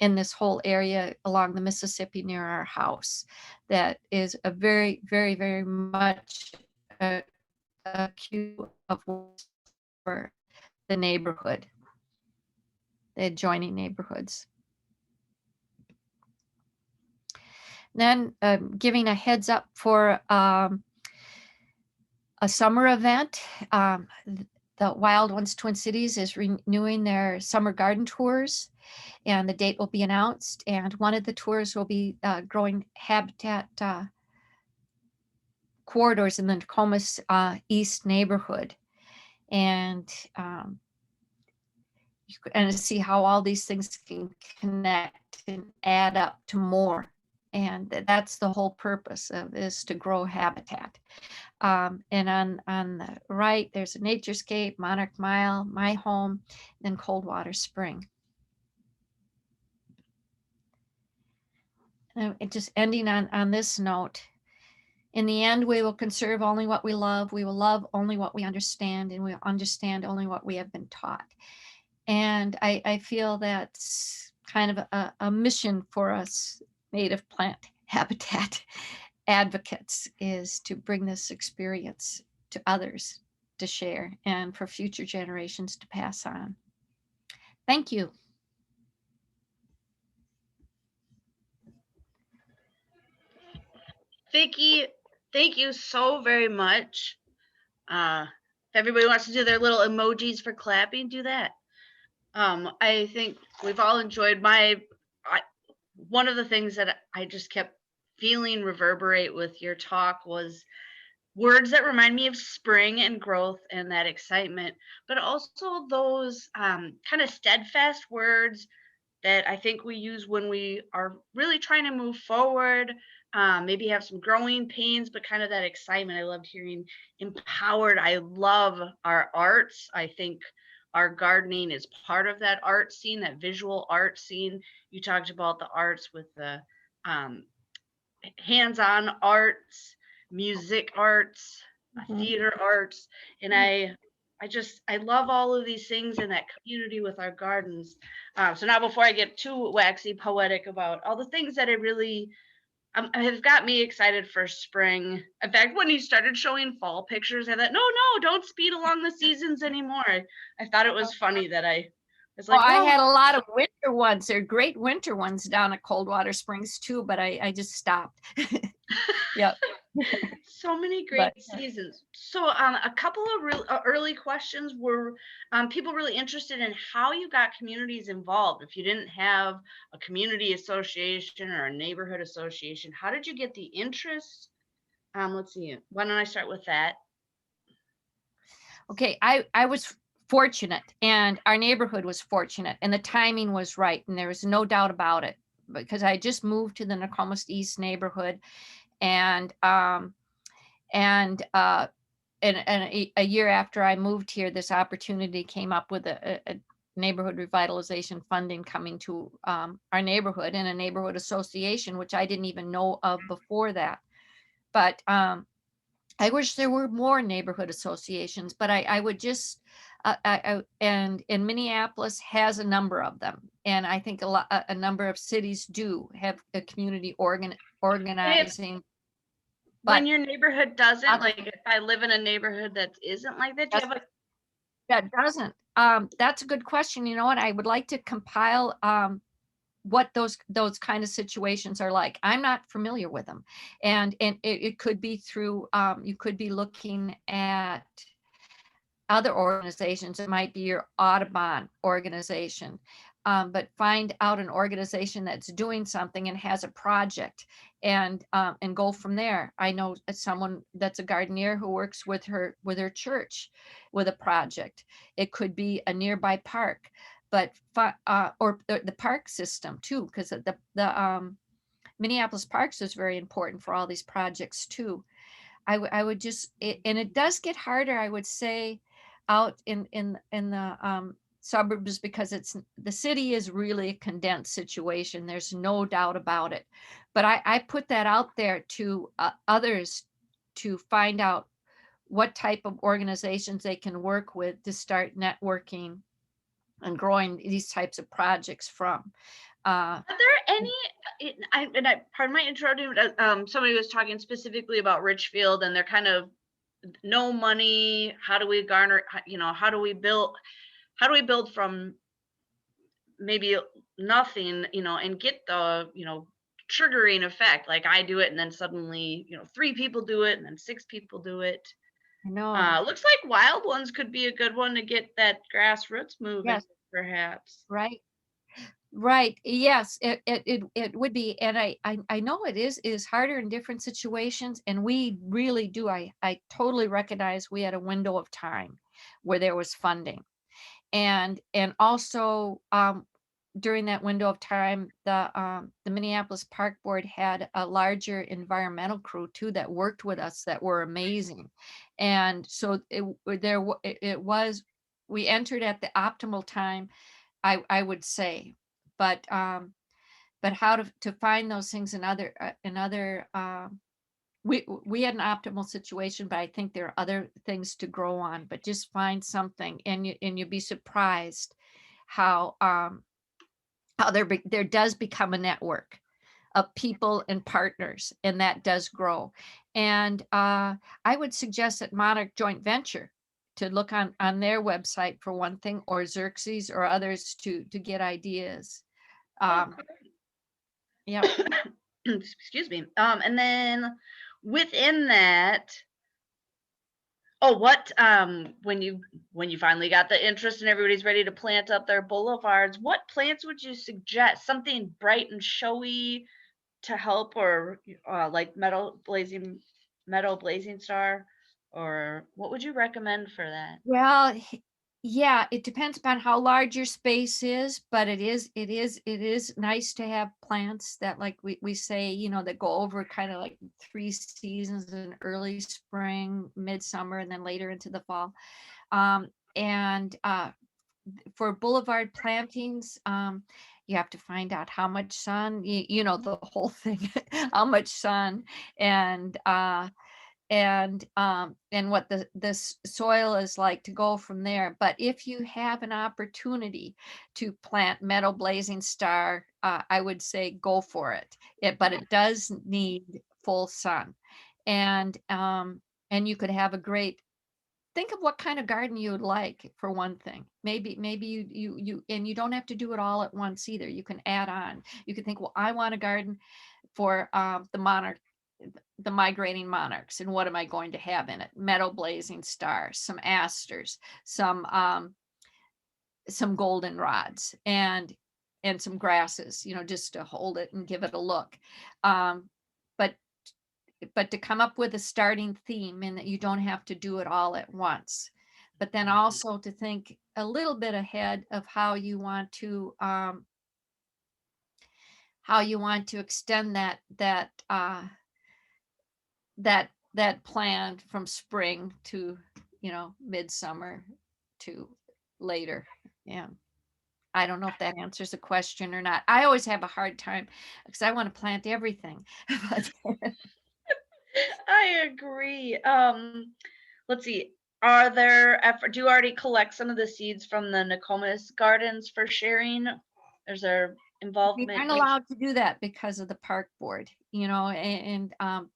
in this whole area along the Mississippi near our house, that is a very, very, very much a cue of for the neighborhood, the adjoining neighborhoods. Then giving a heads up for a summer event. The Wild Ones Twin Cities is renewing their summer garden tours, and the date will be announced. And one of the tours will be growing habitat corridors in the Nokomis East neighborhood. And you can see how all these things can connect and add up to more. And that's the whole purpose is to grow habitat. And on the right, there's a Naturescape, Monarch Mile, my home, then Coldwater Spring. And just ending on this note, in the end, we will conserve only what we love. We will love only what we understand, and we will understand only what we have been taught. And I feel that's kind of a mission for us native plant habitat advocates, is to bring this experience to others to share and for future generations to pass on. Thank you. Vicki, thank you so very much. If everybody wants to do their little emojis for clapping, do that. I think we've all enjoyed one of the things that I just kept feeling reverberate with your talk was words that remind me of spring and growth and that excitement, but also those kind of steadfast words that I think we use when we are really trying to move forward, maybe have some growing pains, but kind of that excitement. I loved hearing empowered. I love our arts. I think our gardening is part of that art scene, that visual art scene. You talked about the arts with the hands-on arts, music arts, theater arts, and I love all of these things in that community with our gardens. So now, before I get too waxy poetic about all the things that have got me excited for spring. In fact, when you started showing fall pictures, I thought, no, don't speed along the seasons anymore. I thought it was funny that I It's Well, like, I well, had a lot of winter ones. They're great winter ones down at Coldwater Springs too, but I just stopped. Yep. so many But great seasons. So, a couple of real early questions were, people really interested in how you got communities involved. If you didn't have a community association or a neighborhood association, how did you get the interest? Let's see. Why don't I start with that? okay, I was fortunate, and our neighborhood was fortunate, and the timing was right, and there was no doubt about it, because I just moved to the Nokomis East neighborhood, and and uh a year after I moved here, this opportunity came up with a neighborhood revitalization funding coming to our neighborhood, and a neighborhood association, which I didn't even know of before that. But I wish there were more neighborhood associations, but I would just, and Minneapolis has a number of them. And I think a number of cities do have a community organizing, When but your neighborhood doesn't, uh, like if I live in a neighborhood that isn't like that, do you have a that doesn't. That's a good question. You know what? I would like to compile what those kind of situations are like. I'm not familiar with them, and it could be through. You could be looking at other organizations. It might be your Audubon organization, but find out an organization that's doing something and has a project, and go from there. I know someone that's a gardener who works with her church with a project. It could be a nearby park, but or the park system too, because the Minneapolis Parks is very important for all these projects too. I would just, and it does get harder, I would say, out in the suburbs, because the city is really a condensed situation. There's no doubt about it. But I put that out there to others to find out what type of organizations they can work with to start networking and growing these types of projects from. Are there any? Pardon my interrupting. But, somebody was talking specifically about Richfield, and they're kind of no money. How do we garner? How do we build? How do we build from maybe nothing? And get the triggering effect. Like I do it, and then suddenly 3 people do it, and then 6 people do it. I know. Looks like Wild Ones could be a good one to get that grassroots moving, Yes, perhaps. right. Right. Yes, it would be. And I know it is harder in different situations. And we really do. I totally recognize we had a window of time where there was funding. And also during that window of time, the Minneapolis Park Board had a larger environmental crew too that worked with us that were amazing. And so it was, we entered at the optimal time, I would say. But how to find those things in other we had an optimal situation, but I think there are other things to grow on. But just find something, and you'll be surprised how there does become a network of people and partners, and that does grow. And I would suggest that Monarch Joint Venture, to look on their website for one thing, or Xerxes or others to get ideas. Um, yeah. Excuse me. And then within that, oh, what when you finally got the interest and everybody's ready to plant up their boulevards, what plants would you suggest? Something bright and showy to help, or like meadow blazing star, or what would you recommend for that? Well, yeah, it depends upon how large your space is, but it is nice to have plants that, like we say, that go over kind of like 3 seasons: in early spring, midsummer, and then later into the fall. And for boulevard plantings, you have to find out how much sun, the whole thing, how much sun, and what the soil is like, to go from there. But if you have an opportunity to plant meadow blazing star, I would say go for it. But it does need full sun, and you could have a great think of what kind of garden you would like, for one thing. Maybe and you don't have to do it all at once either. You can add on. You can think, well, I want a garden for the migrating monarchs, and what am I going to have in it? Meadow blazing stars, some asters, some goldenrods, and some grasses, just to hold it and give it a look. Um, but but to come up with a starting theme, and that you don't have to do it all at once. But then also to think a little bit ahead of how you want to extend that plan from spring to midsummer to later. Yeah. I don't know if that answers the question or not. I always have a hard time because I want to plant everything. But I agree. Let's see. Do you already collect some of the seeds from the Nokomis gardens for sharing? Is there we involvement? aren't allowed to do that because of the park board,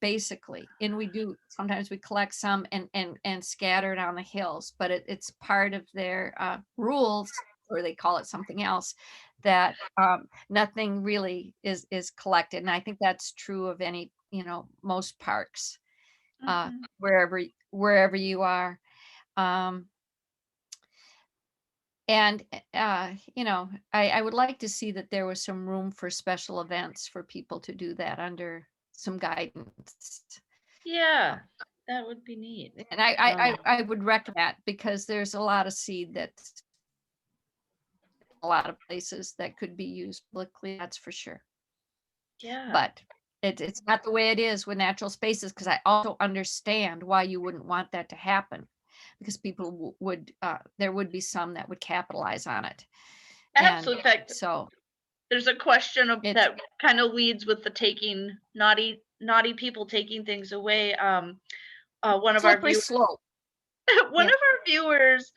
basically, and we do sometimes we collect some and scatter it on the hills, but it's part of their rules, or they call it something else, that nothing really is collected. And I think that's true of any, most parks, Mhm. wherever you are. Um, And, I would like to see that there was some room for special events for people to do that under some guidance. Yeah, that would be neat. And I would recommend that, because there's a lot of seed that's a lot of places that could be used publicly, that's for sure. Yeah, But it's not the way it is with natural spaces, because I also understand why you wouldn't want that to happen, because people there would be some that would capitalize on it. And absolutely. In fact, so there's a question of it's that kind of leads with the taking naughty people taking things away. One of our slippery viewers slope. one Yeah. of our viewers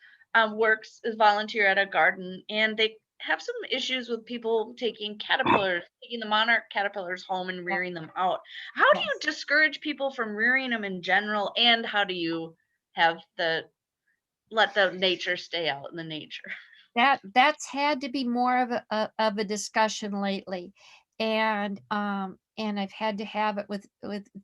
works as volunteer at a garden, and they have some issues with people taking the monarch caterpillars home and rearing them out. How do you Yes. discourage people from rearing them in general, and how do you have let the nature stay out in the nature? That's had to be more of a discussion lately. And I've had to have it with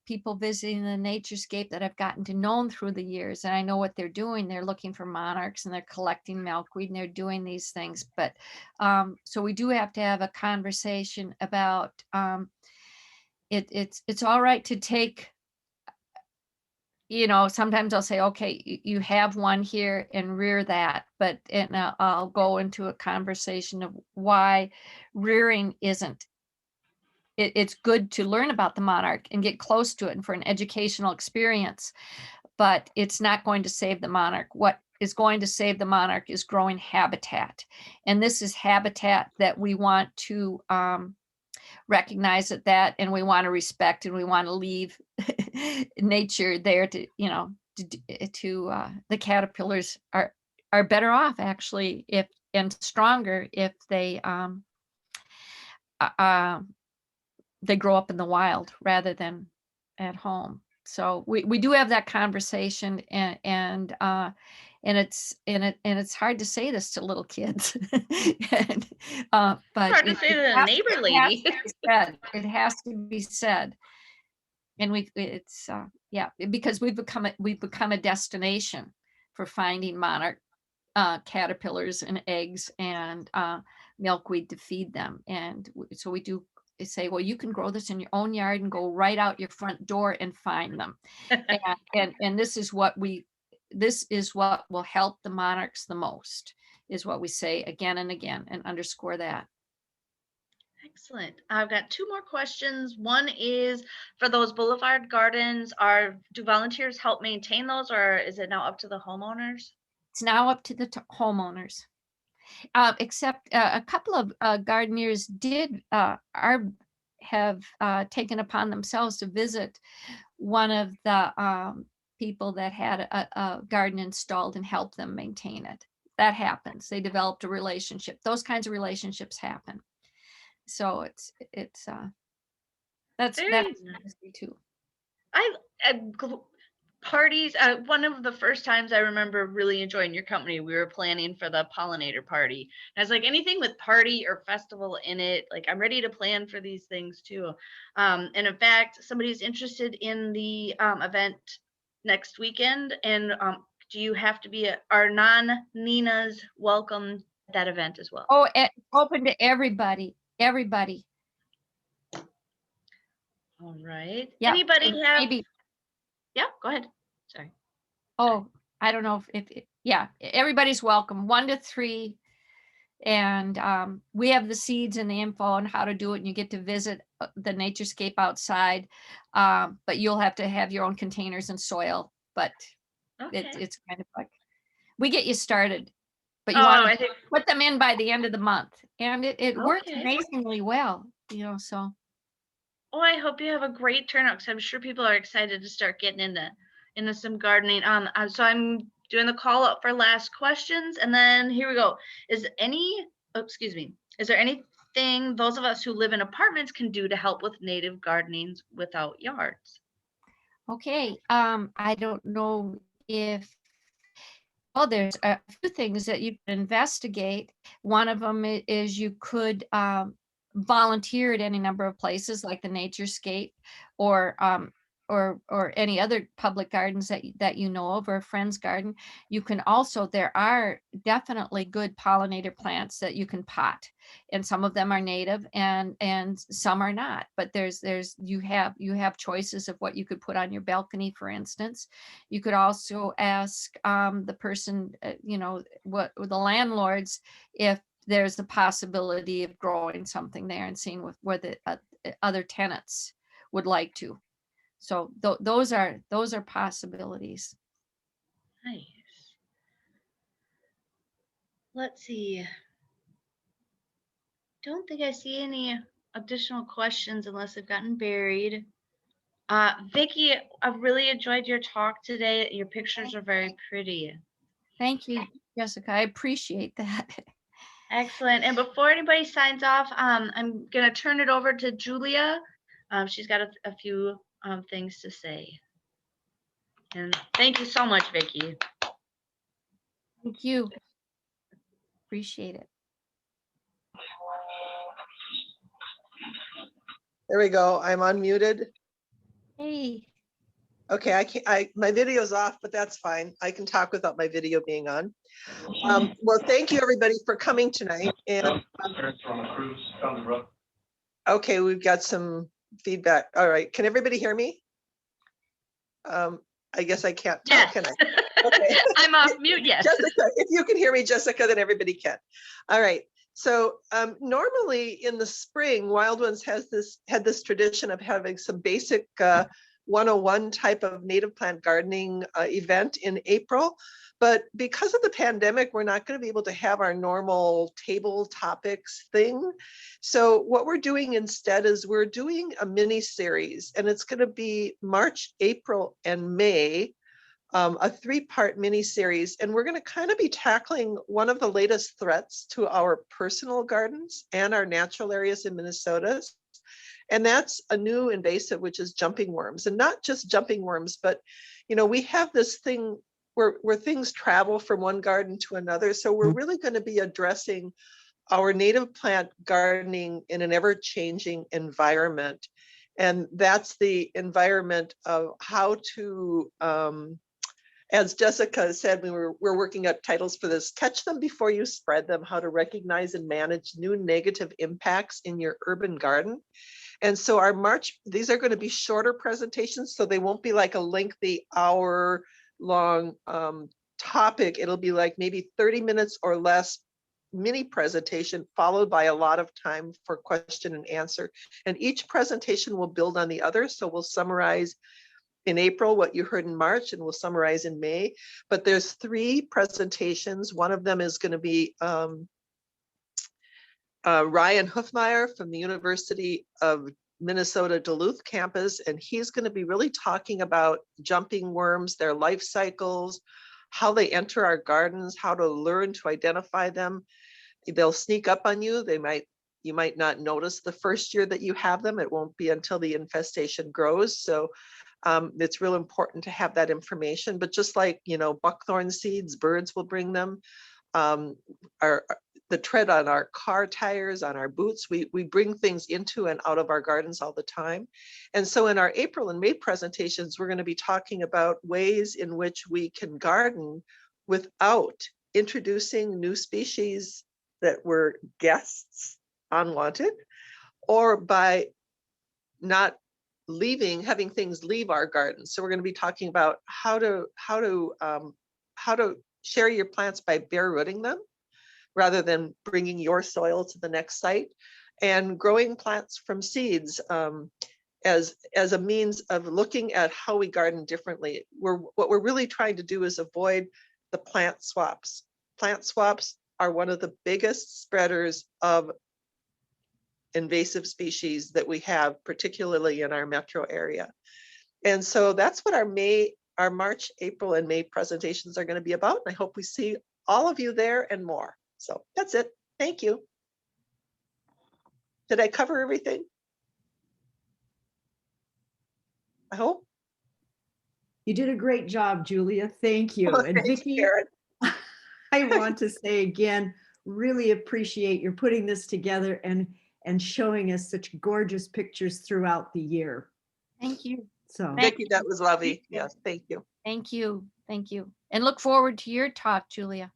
people visiting the Naturescape that I've gotten to know through the years, and I know what they're doing. They're looking for monarchs, and they're collecting milkweed, and they're doing these things. But so we do have to have a conversation about it's all right to take, sometimes I'll say, okay, you have one here and rear that, but and I'll go into a conversation of why rearing isn't. It's good to learn about the monarch and get close to it and for an educational experience, but it's not going to save the monarch. What is going to save the monarch is growing habitat, and this is habitat that we want to recognize that, and we want to respect, and we want to leave nature there to the caterpillars are better off, actually, if and stronger if uh, uh, they grow up in the wild rather than at home. So we do have that conversation, and it's hard to say this to little kids. and, but Hard to say to the neighbor it has lady. to be said. It has to be said. And it's yeah, because we've become a destination for finding monarch caterpillars and eggs, and milkweed to feed them. And so we do say, well, you can grow this in your own yard and go right out your front door and find them. And this is what will help the monarchs the most, is what we say again and again, and underscore that. Excellent. I've got two more questions. One is for those boulevard gardens, do volunteers help maintain those, or is it now up to the homeowners? It's now up to the homeowners. Except a couple of gardeners have taken upon themselves to visit one of the people that had a garden installed and help them maintain it. That happens. They developed a relationship. Those kinds of relationships happen. So that's Very too. I, parties. One of the first times I remember really enjoying your company, we were planning for the pollinator party. And I was like, anything with party or festival in it, like I'm ready to plan for these things too. And in fact, somebody's interested in the event next weekend. And do you have to be are non-Ninas welcome at that event as well? Oh, open to everybody, everybody. All right. Yeah, Anybody and have? maybe, Yeah, go ahead. Sorry. oh, I don't know if yeah, everybody's welcome, 1 to 3. And we have the seeds and the info on how to do it, and you get to visit the Naturescape outside. But you'll have to have your own containers and soil. But Okay. it's kind of like, we get you started, but you Oh, want I to think. put them in by the end of the month. And it works Okay. amazingly well, you know, so. Oh, I hope you have a great turnout, because I'm sure people are excited to start getting into some gardening. So I'm doing the call up for last questions, and then here we go. Is there anything those of us who live in apartments can do to help with native gardenings without yards? Okay, I don't know if, well, there's a few things that you can investigate. One of them is you could volunteer at any number of places like the Naturescape, or or any other public gardens that you know of, or a friend's garden. You can also, there are definitely good pollinator plants that you can pot, and some of them are native and some are not. But you have choices of what you could put on your balcony, for instance. You could also ask the person, you know, what the landlords, if there's a possibility of growing something there, and seeing where the other tenants would like to. So those are possibilities. Nice. Let's see. Don't think I see any additional questions unless they've gotten buried. Vicki, I've really enjoyed your talk today. Your pictures are very pretty. Thank you, Jessica. I appreciate that. Excellent. And before anybody signs off, I'm going to turn it over to Julia. She's got a few things to say. And thank you so much, Vicki. Thank you. Appreciate it. There we go. I'm unmuted. Hey. Okay, my video's off, but that's fine. I can talk without my video being on. Well, thank you everybody for coming tonight. And okay, we've got some feedback. All right, can everybody hear me? I guess I can't tell, Yes. can I? Okay. I'm off mute, yes. Jessica, if you can hear me, Jessica, then everybody can. All right. So normally in the spring, Wild Ones had this tradition of having some basic 101 type of native plant gardening event in April. But because of the pandemic, we're not going to be able to have our normal table topics thing. So what we're doing instead is we're doing a mini series, and it's going to be March, April, and May, a 3-part mini series. And we're going to kind of be tackling one of the latest threats to our personal gardens and our natural areas in Minnesota. And that's a new invasive, which is jumping worms. And not just jumping worms, but, you know, we have this thing where things travel from one garden to another. So we're really going to be addressing our native plant gardening in an ever-changing environment. And that's the environment of how to, as Jessica said, we're working up titles for this: Catch Them Before You Spread Them, How to Recognize and Manage New Negative Impacts in Your Urban Garden. And so our March, these are going to be shorter presentations, so they won't be like a lengthy hour-long topic. It'll be like maybe 30 minutes or less mini presentation, followed by a lot of time for question and answer. And each presentation will build on the other. So we'll summarize in April what you heard in March, and we'll summarize in May. But there's 3 presentations. One of them is going to be Ryan Hufmeyer from the University of Minnesota Duluth campus, and he's going to be really talking about jumping worms, their life cycles, how they enter our gardens, how to learn to identify them. They'll sneak up on you. You might not notice the first year that you have them. It won't be until the infestation grows. So It's real important to have that information, but just like, buckthorn seeds, birds will bring them. The tread on our car tires, on our boots, we bring things into and out of our gardens all the time. And so in our April and May presentations, we're going to be talking about ways in which we can garden without introducing new species that were guests, unwanted, or by not having things leave our garden. So we're going to be talking about how to share your plants by bare rooting them, rather than bringing your soil to the next site, and growing plants from seeds as a means of looking at how we garden differently. What we're really trying to do is avoid the plant swaps. Plant swaps are one of the biggest spreaders of invasive species that we have, particularly in our metro area. And so that's what our March, April, and May presentations are going to be about. And I hope we see all of you there and more. So that's it. Thank you. Did I cover everything? I hope. You did a great job, Julia. Thank you. Well, And thanks, Vicki, Karen. I want to say again, really appreciate your putting this together and showing us such gorgeous pictures throughout the year. Thank you. So Vicki, that was lovely. Yes, thank you. Thank you. Thank you. And look forward to your talk, Julia.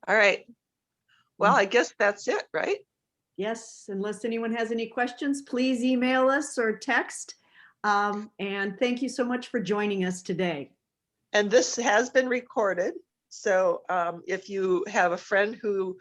All right. Well, I guess that's it, right? yes, unless anyone has any questions, please email us or text. And thank you so much for joining us today. And this has been recorded. So if you have a friend who